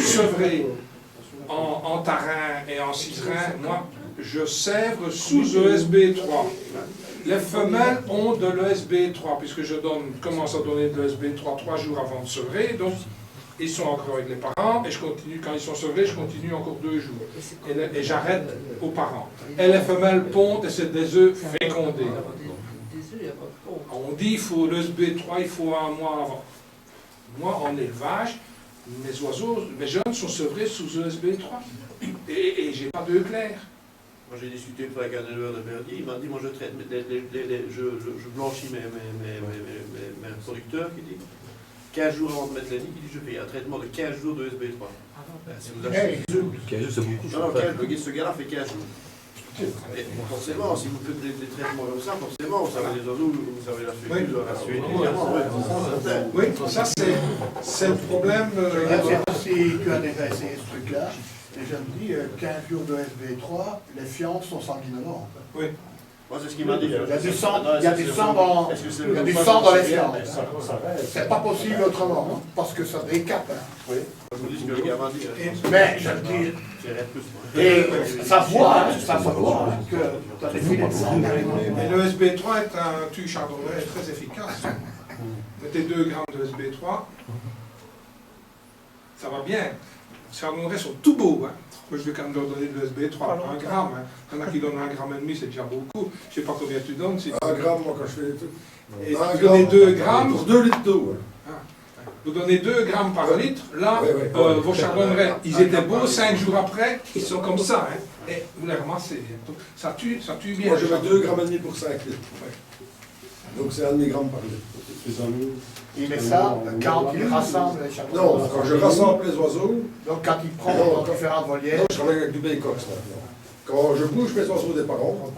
Sevré en tarin et en ciserin, moi, je sèvre sous ESB3. Les femelles ont de l'ESB3, puisque je commence à donner de l'ESB3 3 jours avant de sevrer, donc ils sont encore avec les parents, et je continue, quand ils sont sevrés, je continue encore 2 jours. Et j'arrête aux parents. Et les femelles pondent, et c'est des œufs fécondés. On dit qu'il faut l'ESB3, il faut 1 mois avant. Moi, en élevage, mes jeunes sont sevrés sous ESB3. Et j'ai pas d'œufs clairs. Moi j'ai discuté une fois avec un éleveur de verdier, il m'a dit, moi je traite, je blanchis mes producteurs, qui dit 15 jours avant de mettre les nids, il dit je fais un traitement de 15 jours de SB3. Si vous achetez 15 jours, c'est beaucoup. Non, 15 jours, ce gars-là fait 15 jours. Et forcément, si vous faites des traitements comme ça, forcément, vous savez les oiseaux, vous savez la suite, Oui, ça c'est le problème. Si tu as déjà essayé ce truc-là, et je me dis, 15 jours de SB3, les fientes sont sanguinolentes. Oui. Moi, c'est ce qu'il m'a dit. Il y a du sang, dans les fientes. C'est pas possible autrement, hein, parce que ça décape. Hein. Oui. Je vous dis ce que le gars m'a dit. Mais je le dis. Et ça voit que tu as des filets de sang. Et le SB3 est un tue chardonneret très efficace. Mettez 2 grammes de SB3, ça va bien. Les chardonnerets sont tout beaux. Hein. Moi, je vais quand même leur donner de l'ESB3, pas 1 gramme. Hein. Il y en a qui donnent 1,5 grammes, c'est déjà beaucoup. Je ne sais pas combien tu donnes. Si 1 gramme, moi, quand je fais les trucs. Et vous donnez 2 grammes. Pour 2 litres d'eau. Vous donnez 2 grammes par litre. Là, vos chardonnerets, ils étaient beaux. 5 jours après, ils sont comme ça. Hein. Et vous les ramassez. Donc, ça tue bien. Moi, je mets 2,5 grammes pour 5 litres. Ouais. Donc, c'est 1,5 gramme par litre. Il met ça quand il rassemble les chardonnerets. Non, quand je rassemble les oiseaux. Donc quand il prend différentes volières. Non, je travaille avec du bécox maintenant. Quand je bouge mes oiseaux des parents,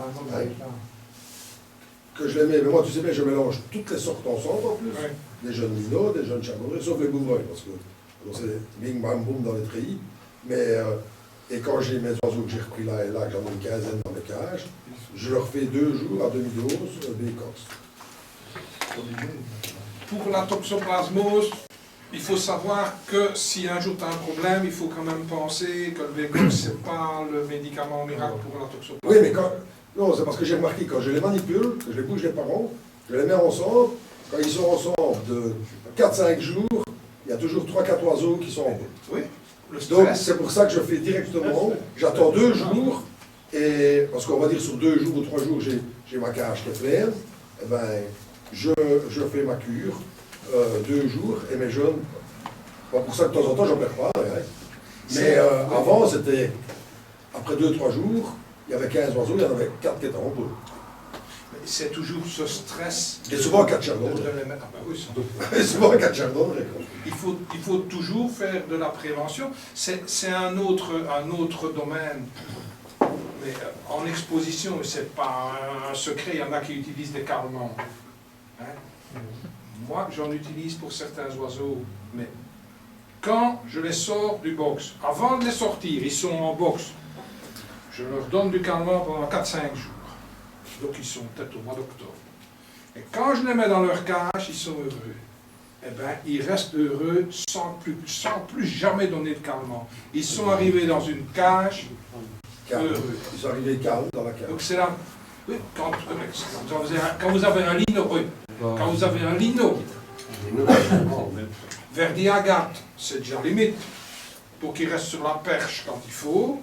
que je les mets, mais moi tu sais bien, je mélange toutes les sortes ensemble en plus. Ouais. Des jeunes minots, des jeunes chardonnerets, sauf les bouvreuils, parce que c'est bing bang boum dans les treillis. Mais et quand j'ai mes oiseaux que j'ai repris là et là, que j'en ai une quinzaine dans les cages, je leur fais 2 jours à demi-dose bécox. Pour la toxoplasmose, il faut savoir que si un jour tu as un problème, il faut quand même penser que le bécox, ce n'est pas le médicament miracle pour la toxoplasmose. Oui, mais Non, c'est parce que j'ai remarqué, quand je les manipule, que je les bouge les parents, je les mets ensemble, quand ils sont ensemble de 4-5 jours, il y a toujours 3-4 oiseaux qui sont en bout. Oui, le Donc stress. c'est pour ça que je fais directement, j'attends 2 jours, et parce qu'on va dire sur 2 jours ou 3 jours, j'ai ma cage qui est pleine, eh ben, je fais ma cure 2 jours, et mes jeunes, pas pour ça que de temps en temps j'en perds pas, hein. Mais avant c'était, après 2-3 jours, il y avait 15 oiseaux, il y en avait 4 qui étaient en bout. C'est toujours ce stress. Et souvent 4 chardons. de les mettre. Ah ben oui, sans doute. Et souvent 4 chardons. Il faut toujours faire de la prévention. C'est un autre domaine. Mais en exposition, c'est pas un secret, il y en a qui utilisent des calmants. Hein? Moi, j'en utilise pour certains oiseaux, mais quand je les sors du box, avant de les sortir, ils sont en box, je leur donne du calmant pendant 4-5 jours. Donc ils sont peut-être au mois d'octobre. Et quand je les mets dans leur cage, ils sont heureux. Eh bien, ils restent heureux sans plus jamais donner de calmant. Ils sont arrivés dans une cage heureux. Ils sont arrivés calmes dans la cage. Donc c'est là. Oui, quand vous avez un lino, oui, quand vous avez un lino, verdi agate, c'est déjà limite. Pour qu'il reste sur la perche quand il faut.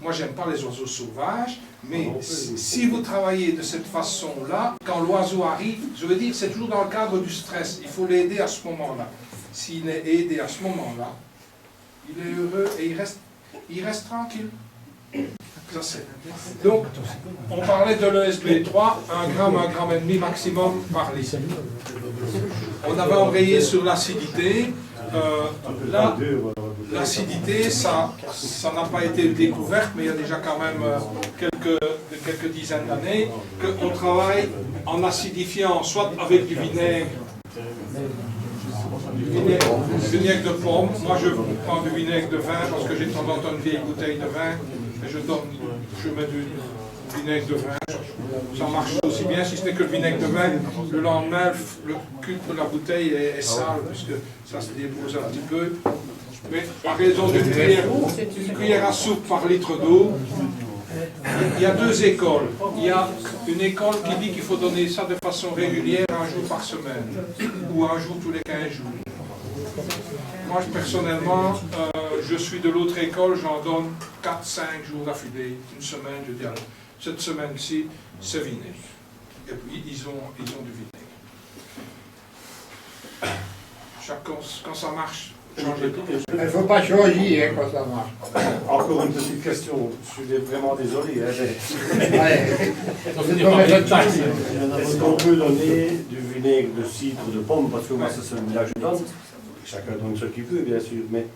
Moi, j'aime pas les oiseaux sauvages, mais si vous travaillez de cette façon-là, quand l'oiseau arrive, je veux dire, c'est toujours dans le cadre du stress. Il faut l'aider à ce moment-là. S'il est aidé à ce moment-là, il est heureux et il reste tranquille. Ça, c'est. Donc, on parlait de l'ESB 3, 1 gramme, 1 gramme et demi maximum par litre. On avait embrayé sur l'acidité. Là, l'acidité, ça n'a pas été découverte, mais il y a déjà quand même quelques dizaines d'années qu'on travaille en acidifiant, soit avec du vinaigre de pomme. Moi, je prends du vinaigre de vin parce que j'ai de temps en temps une vieille bouteille de vin et je mets du vinaigre de vin. Ça marche aussi bien, si ce n'est que le vinaigre de vin, le lendemain, le cul de la bouteille est sale, puisque ça se dépose un petit peu. Mais à raison d'une cuillère à soupe par litre d'eau, il y a 2 écoles. Il y a une école qui dit qu'il faut donner ça de façon régulière, 1 jour par semaine, ou 1 jour tous les 15 jours. Moi, personnellement, je suis de l'autre école, j'en donne 4-5 jours d'affilée, une semaine, je dis alors, cette semaine-ci, c'est vinaigre. Et puis, ils ont du vinaigre. Quand ça marche, changez tout. Il ne faut pas choisir quand ça marche. Encore une petite question, je suis vraiment désolé. Est-ce qu'on peut donner du vinaigre de cidre de pomme? Parce que moi, c'est celui-là que je donne. Chacun donne ce qu'il veut, bien sûr, mais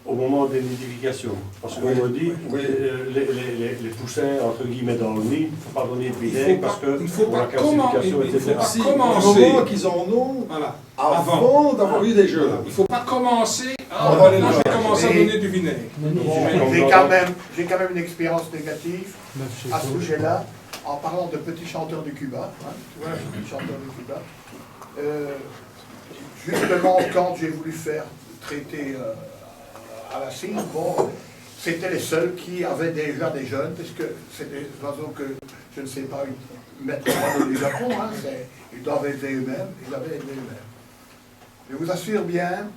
au moment des nidifications. Parce qu'on me dit, les poussins, entre guillemets, dans le nid, il ne faut pas donner de vinaigre parce que pour la calcification, etc. Au moment qu'ils en ont, voilà. avant d'avoir eu des jeux. Il ne faut pas commencer à commencer à donner du vinaigre. J'ai quand même une expérience négative à ce sujet-là, en parlant de petits chanteurs du Cuba. Hein, tu vois, petits chanteurs du Cuba. Justement, quand j'ai voulu faire traiter à la cire, bon, c'était les seuls qui avaient déjà des jeunes, puisque c'est des oiseaux que je ne sais pas mettre dans le Japon, hein, ils doivent élever eux-mêmes, ils avaient élevé eux-mêmes. Je vous assure bien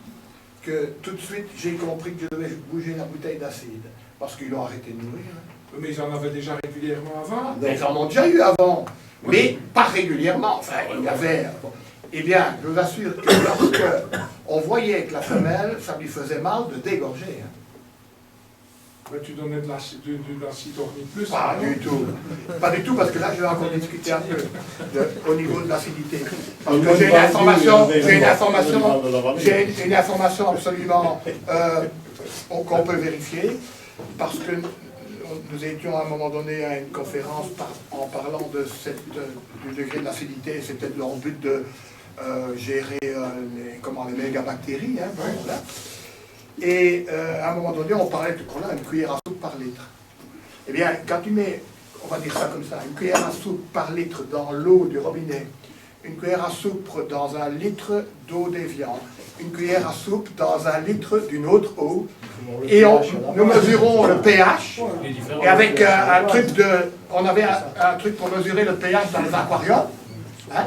que tout de suite, j'ai compris que je devais bouger la bouteille d'acide, parce qu'ils l'ont arrêté de nourrir. Hein. Mais ils en avaient déjà régulièrement avant. Ils en ont déjà eu avant, mais pas régulièrement. Enfin, il y avait... Eh bien, je vous assure que lorsque on voyait que la femelle, ça lui faisait mal de dégorger. Hein. Mais tu donnais de l'acide ornique plus? Pas du tout. Pas du tout, parce que là, je vais encore discuter un peu au niveau de l'acidité. Parce que j'ai une information absolument qu'on peut vérifier, parce que nous étions à un moment donné à une conférence en parlant du degré de l'acidité, c'était dans le but de gérer les mégabactéries. Hein, voilà. Et à un moment donné, on parlait qu'on a une cuillère à soupe par litre. Eh bien, quand tu mets, on va dire ça comme ça, une cuillère à soupe par litre dans l'eau du robinet, une cuillère à soupe dans un litre d'eau d'évian, une cuillère à soupe dans un litre d'une autre eau, et nous mesurons le pH, et avec un truc on avait un truc pour mesurer le pH dans les aquariums, hein?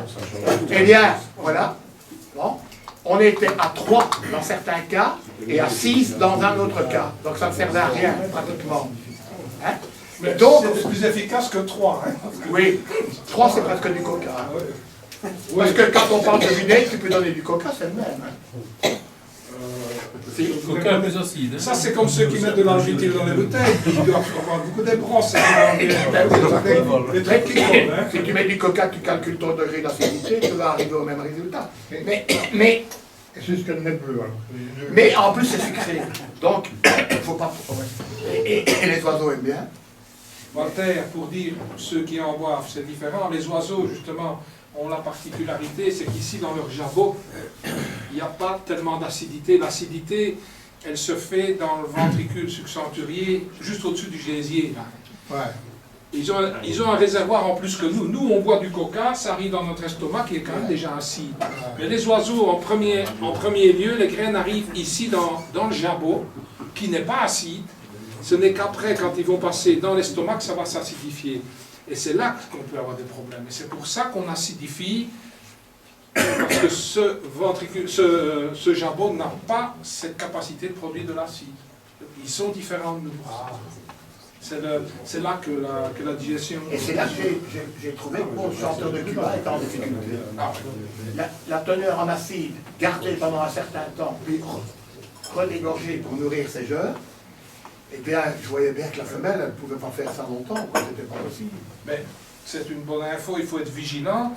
Eh bien, voilà, bon. On était à 3 dans certains cas, et à 6 dans un autre cas, donc ça ne servait à rien, pratiquement. Hein? Mais donc, c'est plus efficace que 3. Hein. oui, 3 c'est presque du coca. Hein. Parce que quand on parle de vinaigre, tu peux donner du coca, c'est le même. Hein. Coca plus acide. Ça, c'est comme ceux qui mettent de l'algétile dans les bouteilles. Ils doivent avoir beaucoup de brosses. Les trucs qui collent. Hein. Si tu mets du coca, tu calcules ton degré d'acidité, tu vas arriver au même résultat. Mais C'est ce qu'elle n'est plus. mais en plus, c'est sucré. Donc, il ne faut pas... Et les oiseaux aiment bien. Walter, pour dire, ceux qui en boivent, c'est différent. Les oiseaux, justement, ont la particularité, c'est qu'ici, dans leur jabot, il n'y a pas tellement d'acidité. L'acidité, elle se fait dans le ventricule succenturier, juste au-dessus du gésier. Là. Ouais. Ils ont un réservoir en plus que nous. Nous, on boit du coca, ça arrive dans notre estomac qui est quand même déjà acide. Mais les oiseaux, en premier lieu, les graines arrivent ici dans le jabot, qui n'est pas acide. Ce n'est qu'après, quand ils vont passer dans l'estomac, que ça va s'acidifier. Et c'est là qu'on peut avoir des problèmes. Et c'est pour ça qu'on acidifie, parce que ce jabot n'a pas cette capacité de produire de l'acide. Ils sont différents de nous. C'est là que la digestion... Et c'est là que j'ai trouvé que mon chanteur de Cuba est en difficulté. La teneur en acide, gardée pendant un certain temps, puis redégorgée pour nourrir ses jeunes, et bien, je voyais bien que la femelle, elle ne pouvait pas faire ça longtemps, quoi, c'était pas possible. Mais c'est une bonne info, il faut être vigilant,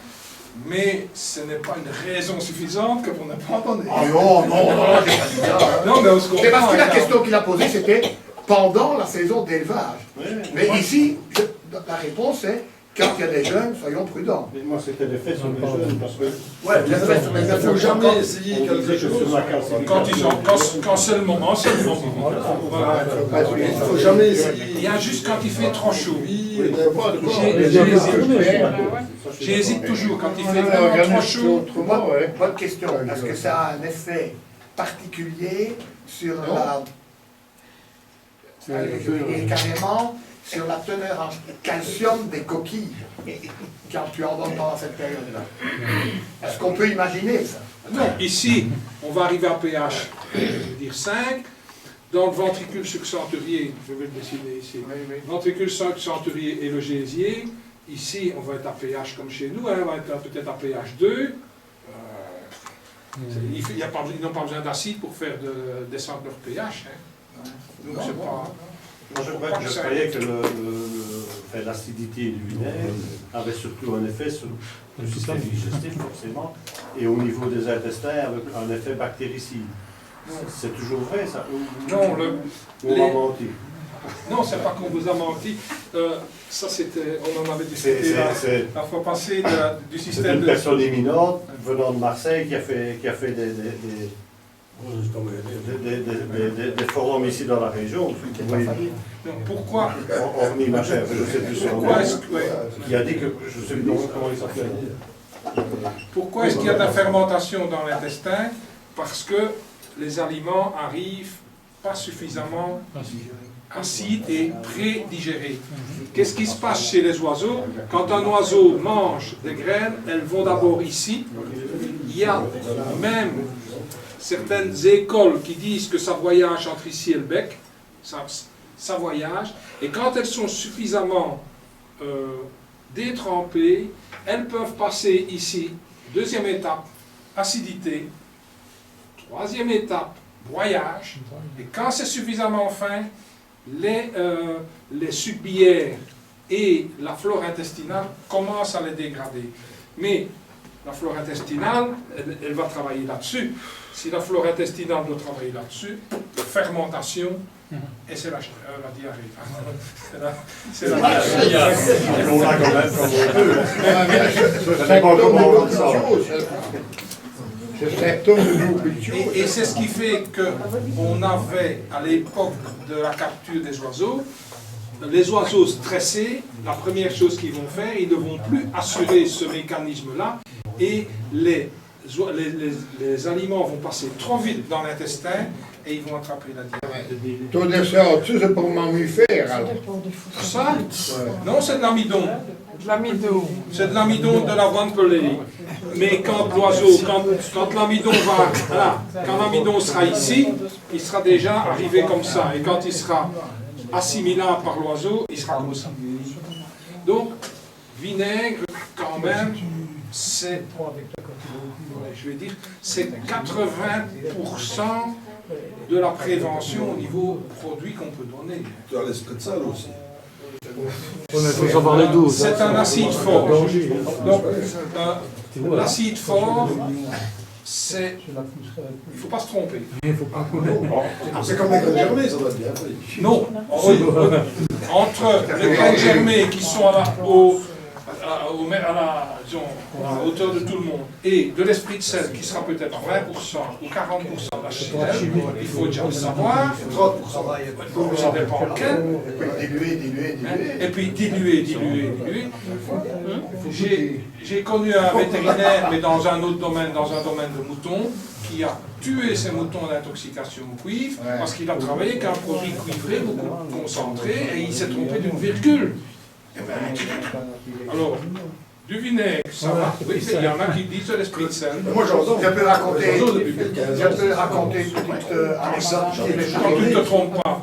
mais ce n'est pas une raison suffisante que pour ne pas en donner. Oh non, j'ai pas dit ça. Non, mais on se comprend. C'est parce que la question qu'il a posée, c'était pendant la saison d'élevage. Mais ici, la réponse est, quand il y a des jeunes, soyons prudents. Mais moi, c'était l'effet sur les jeunes, parce que... Ouais, l'effet sur les Il ne faut jamais essayer quelque chose. Quand c'est le moment, c'est le moment. Voilà. Il ne faut jamais essayer. Il y a juste quand il fait trop chaud. Oui, J'hésite toujours quand il fait vraiment trop chaud. Bonne question. Est-ce que ça a un effet particulier sur et carrément sur la teneur en calcium des coquilles quand tu en donnes pendant cette période-là? Est-ce qu'on peut imaginer ça? Non, ici, on va arriver à pH, je vais dire 5. Dans le ventricule succenturier, je vais le dessiner ici, ventricule succenturier et le gésier, ici, on va être à pH comme chez nous, hein, on va être peut-être à pH 2. Ils n'ont pas besoin d'acide pour faire descendre leur pH. Hein. Donc, c'est pas... Moi, je croyais que l'acidité du vinaigre avait surtout un effet sur le système digestif, forcément, et au niveau des intestins, avec un effet bactéricide. C'est toujours vrai, ça? Non, on m'a menti. Non, c'est pas qu'on vous a menti. Ça, c'était, on en avait discuté la fois passée du système c'est une personne éminente venant de Marseille qui a fait des forums ici dans la région. Oui. Pourquoi Hormis ma chère, je sais plus son nom. Qui a dit que, je sais plus comment il s'appelle. Pourquoi est-ce qu'il y a de la fermentation dans l'intestin? Parce que les aliments arrivent pas suffisamment acides et pré-digérés. Qu'est-ce qui se passe chez les oiseaux? Quand un oiseau mange des graines, elles vont d'abord ici. Il y a même certaines écoles qui disent que ça voyage entre ici et le bec. Ça voyage. Et quand elles sont suffisamment détrempées, elles peuvent passer ici. Deuxième étape, acidité. Troisième étape, broyage. Et quand c'est suffisamment fin, les sucres et la flore intestinale commencent à les dégrader. Mais la flore intestinale, elle va travailler là-dessus. Si la flore intestinale doit travailler là-dessus, fermentation, et c'est la diarrhée. C'est la diarrhée. On a quand même comme on peut. Ça dépend comment on sort. Et c'est ce qui fait qu'on avait, à l'époque de la capture des oiseaux, les oiseaux stressés, la première chose qu'ils vont faire, ils ne vont plus assurer ce mécanisme-là, et les aliments vont passer trop vite dans l'intestin et ils vont attraper la diabète. Tout ça au-dessus, c'est pour mammifères, alors. Ça? Non, c'est de l'amidon. De l'amidon. C'est de l'amidon de l'avoine pelée. Mais quand l'oiseau, quand l'amidon va, voilà, quand l'amidon sera ici, il sera déjà arrivé comme ça. Et quand il sera assimilable par l'oiseau, il sera comme ça. Donc, vinaigre, quand même, c'est, je vais dire, c'est 80% de la prévention au niveau produit qu'on peut donner. Tu as l'esprit de sel aussi. C'est un acide fort. Donc, l'acide fort, c'est... Il ne faut pas se tromper. C'est comme les graines germées, ça doit être bien fait. Non. Entre les graines germées qui sont disons, à la hauteur de tout le monde et de l'esprit de sel qui sera peut-être 20% ou 40% d'HCl, il faut déjà le savoir. 30%. Ça dépend lequel. Et puis diluer. J'ai connu un vétérinaire, mais dans un autre domaine, dans un domaine de moutons, qui a tué ses moutons d'intoxication au cuivre parce qu'il a travaillé avec un produit cuivré beaucoup concentré et il s'est trompé d'une virgule. Eh ben, alors, du vinaigre, ça va. Oui, il y en a qui disent l'esprit de sel. Moi, je peux raconter une petite anecdote. Quand tu ne te trompes pas.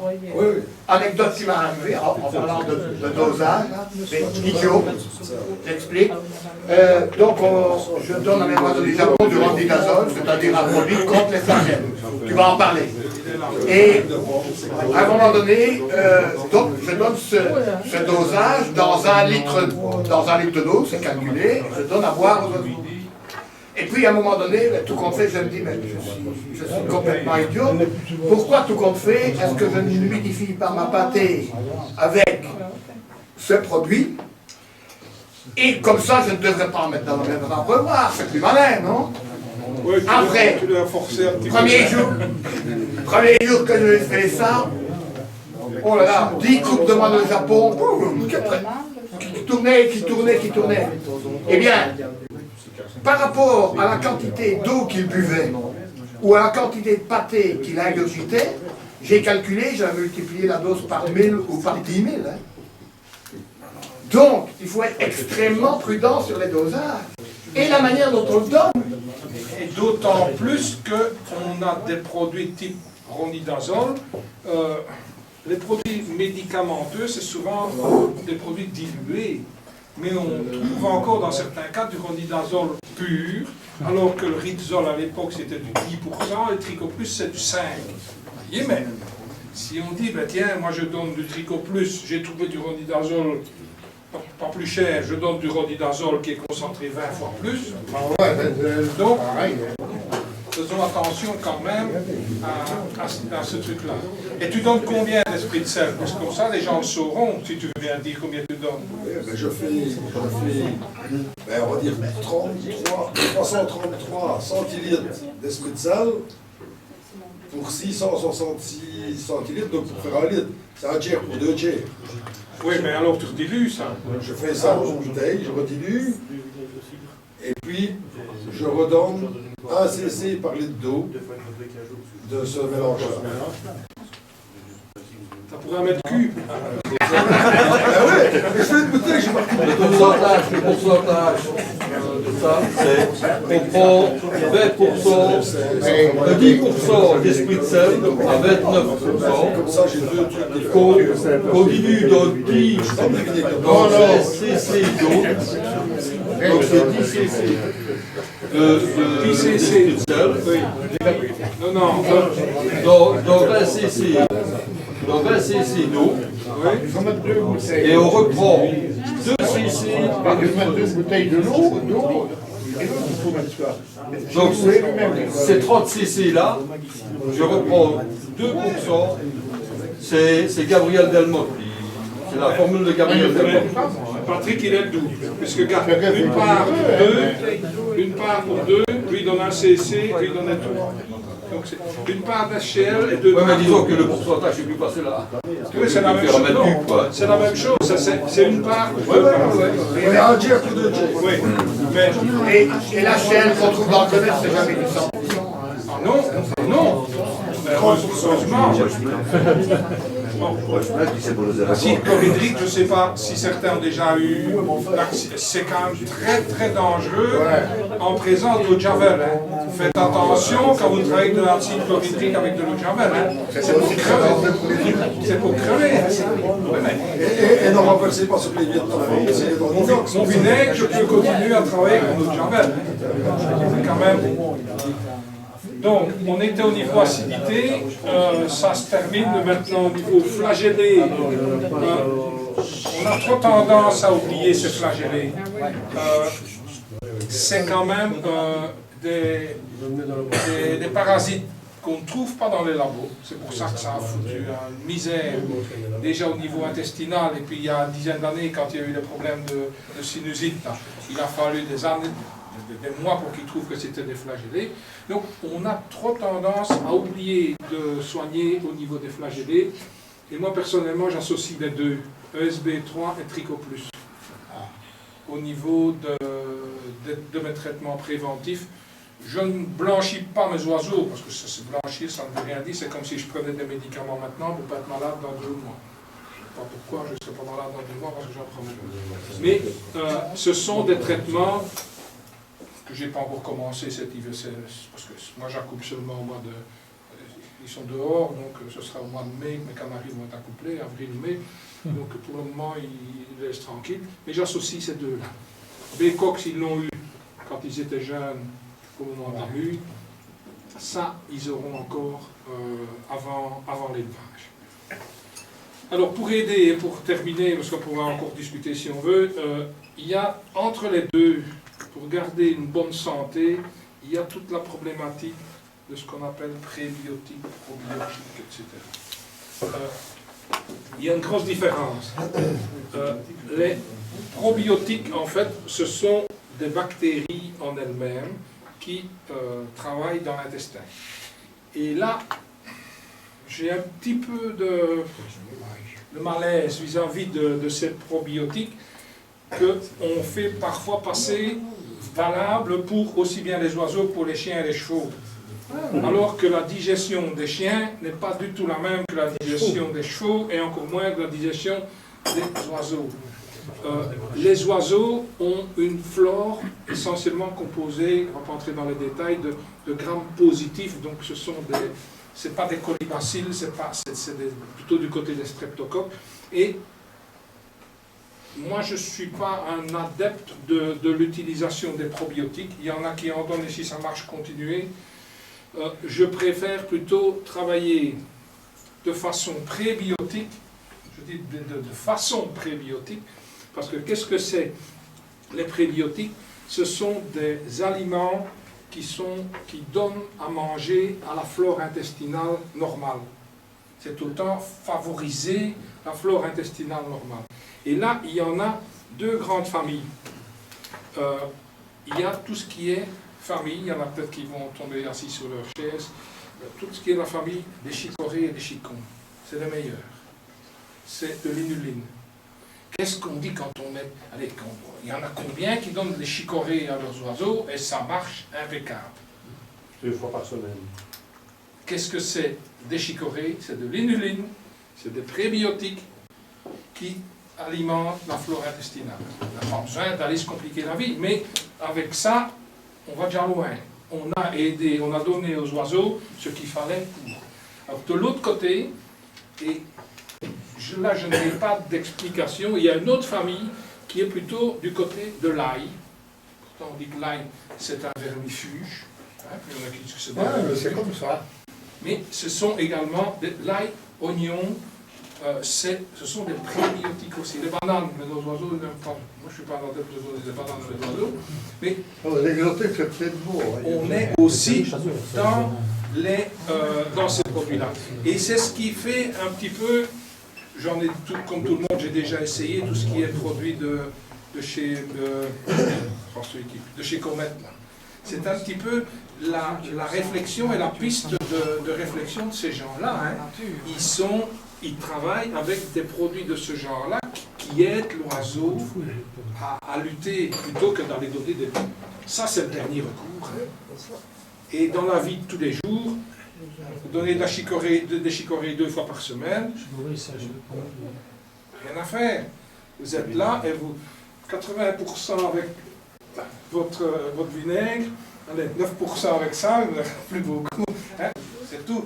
Anecdote qui m'a arrivé en parlant de dosage, c'est idiot, j'explique. Donc, je donne à mes oiseaux du Japon du randidazole, c'est-à-dire un produit contre les flagelles. Tu vas en parler. Et à un moment donné, donc, je donne ce dosage dans un litre d'eau, c'est calculé, je donne à boire aux oiseaux. Et puis à un moment donné, tout compte fait, je me dis, mais je suis complètement idiot. Pourquoi tout compte fait, est-ce que je ne humidifie pas ma pâtée avec ce produit? Et comme ça, je ne devrais pas en mettre dans le même abreuvoir, c'est plus malin, non? Oui, après, tu l'as forcé un petit premier jour que je fais ça, oh là là, 10 coupes de moi au Japon, boum, qui tournait. Eh bien, par rapport à la quantité d'eau qu'il buvait, ou à la quantité de pâté qu'il ingurgitait, j'ai calculé, j'ai multiplié la dose par 1000 ou par 10 000. Hein. Donc, il faut être extrêmement prudent sur les dosages. Et la manière dont on le donne. Et d'autant plus qu'on a des produits type ronidazole. Les produits médicamenteux, c'est souvent des produits dilués. Mais on trouve encore dans certains cas du ronidazole pur, alors que le rizole à l'époque c'était du 10%, et le tricoplus c'est du 5%. Vous voyez, mais si on dit, ben tiens, moi je donne du tricoplus, j'ai trouvé du ronidazole pas plus cher, je donne du ronidazole qui est concentré 20 fois plus. Donc, faisons attention quand même à ce truc-là. Et tu donnes combien d'esprit de sel? Parce que comme ça, les gens le sauront, si tu veux bien dire combien tu donnes. Je fais on va dire 333 centilitres d'esprit de sel pour 666 centilitres, donc pour faire un litre. C'est un tiers pour 2 tiers. Oui, mais alors tu redilues ça. Je fais ça dans une bouteille, je redilue, et puis je redonne 1 cc par litre d'eau de ce mélangeur. Ça pourrait en mettre cube. Ah ouais, je fais une bouteille, j'ai marqué. Le pourcentage de ça, c'est on prend 10% d'esprit de sel à 29%. Comme ça, j'ai 2 trucs Qu'on dilue dans 10 cc d'eau. Donc c'est 10 cc de sel. Dans 20 cc. Dans 20 cc d'eau, et on reprend 2 cc par deux bouteilles de l'eau, donc c'est 30 cc là, je reprends 2%, c'est Gabriel Delmotte, c'est la formule de Gabriel Delmotte. Patrick, il est le double, puisque une part pour deux, lui donne 1 cc, lui donne tout. Donc c'est une part d'HCl et deux Ouais, mais parts disons d'eau. que le pourcentage n'est plus passé là. Oui, c'est la même chose. Non, c'est la même chose. C'est une part. Oui, Mais un Dieu, un coup de Dieu. oui. Mais Et la chaîne qu'on trouve dans le commerce, c'est jamais du 100%. ah non, non. Heureusement. Acide chlorhydrique, je ne sais pas si certains ont déjà eu. C'est quand même très très dangereux en présence d'eau de javel. Hein. Faites attention quand vous travaillez de l'acide chlorhydrique avec de l'eau de javel. Hein. C'est pour crever. C'est pour crever. Hein, ça. Ouais, mais Et ne renversez pas sur les vitres de c'est dans l'inox. mon vinaigre, je peux continuer à travailler avec l'eau de javel. C'est quand même. Donc, on était au niveau acidité, ça se termine maintenant au niveau flagellé. On a trop tendance à oublier ces flagellés. C'est quand même des parasites qu'on ne trouve pas dans les labos. C'est pour ça que ça a foutu une misère, déjà au niveau intestinal. Et puis il y a une dizaine d'années, quand il y a eu des problèmes de sinusite, là, il a fallu des années, des mois pour qu'ils trouvent que c'était des flagellés. Donc on a trop tendance à oublier de soigner au niveau des flagellés. Et moi personnellement j'associe les deux, ESB3 et Trichoplus. Au niveau de mes traitements préventifs, je ne blanchis pas mes oiseaux, parce que ça, se blanchir ça ne veut rien dire, c'est comme si je prenais des médicaments maintenant pour ne pas être malade dans 2 mois. Je ne sais pas pourquoi je ne serai pas malade dans 2 mois, parce que j'en prends même. Mais ce sont des traitements que je n'ai pas encore commencé cet hiver, parce que moi j'accouple seulement au mois de... Ils sont dehors, donc ce sera au mois de mai que mes canaris vont être accouplés, avril-mai. Donc pour le moment, ils laissent tranquille. Mais j'associe ces deux-là. Les coqs, ils l'ont eu quand ils étaient jeunes, au moment de la mue. Ça, ils auront encore avant l'élevage. Alors pour aider et pour terminer, parce qu'on pourra encore discuter si on veut, il y a entre les deux, pour garder une bonne santé, il y a toute la problématique de ce qu'on appelle prébiotiques, probiotiques, etc. Il y a une grosse différence. Les probiotiques, en fait, ce sont des bactéries en elles-mêmes qui travaillent dans l'intestin. Et là, j'ai un petit peu de malaise vis-à-vis de ces probiotiques qu'on fait parfois passer valables pour aussi bien les oiseaux que pour les chiens et les chevaux. Alors que la digestion des chiens n'est pas du tout la même que la digestion des chevaux et encore moins que la digestion des oiseaux. Les oiseaux ont une flore essentiellement composée, on va pas entrer dans les détails, de grammes positifs, donc ce sont des, c'est pas des colibacilles, c'est plutôt du côté des streptocoques. Et moi je ne suis pas un adepte de l'utilisation des probiotiques, il y en a qui en donnent et si ça marche continuer. Je préfère plutôt travailler de façon prébiotique, je dis de façon prébiotique, parce que qu'est-ce que c'est les prébiotiques? Ce sont des aliments qui donnent à manger à la flore intestinale normale. C'est autant favoriser la flore intestinale normale. Et là, il y en a 2 grandes familles. Il y a tout ce qui est famille, il y en a peut-être qui vont tomber assis sur leur chaise, tout ce qui est la famille des chicorées et des chicons, c'est les meilleurs. C'est de l'inuline. Qu'est-ce qu'on dit quand on met... Allez, il y en a combien qui donnent des chicorées à leurs oiseaux et ça marche impeccable. 2 fois par semaine. Qu'est-ce que c'est des chicorées? C'est de l'inuline, c'est des prébiotiques qui alimentent la flore intestinale. On n'a pas besoin d'aller se compliquer la vie, mais avec ça, on va déjà loin. On a aidé, on a donné aux oiseaux ce qu'il fallait pour. Alors de l'autre côté, et là je n'ai pas d'explication, il y a une autre famille qui est plutôt du côté de l'ail. Pourtant on dit que l'ail c'est un vermifuge. Hein, il y en a qui disent que c'est un vermifuge. C'est comme ça. Mais ce sont également l'ail, oignon, ce sont des prébiotiques aussi. Les bananes, mais nos oiseaux n'aiment pas. Moi je ne suis pas adepte de donner des bananes aux oiseaux. Mais L'exotique, c'est peut-être beau. on est aussi dans ces produits-là. Et c'est ce qui fait un petit peu, j'en ai comme tout le monde, j'ai déjà essayé tout ce qui est produit de chez Comet. C'est un petit peu la réflexion et la piste de réflexion de ces gens-là. Hein. Ils travaillent avec des produits de ce genre-là qui aident l'oiseau à lutter plutôt que d'aller donner des... Ça, c'est le dernier recours. Hein. Et dans la vie de tous les jours, donner des chicorées 2 fois par semaine, rien à faire. Vous êtes là et vous 80% avec votre vinaigre, allez, 9% avec ça, vous n'avez plus beaucoup. Hein, c'est tout.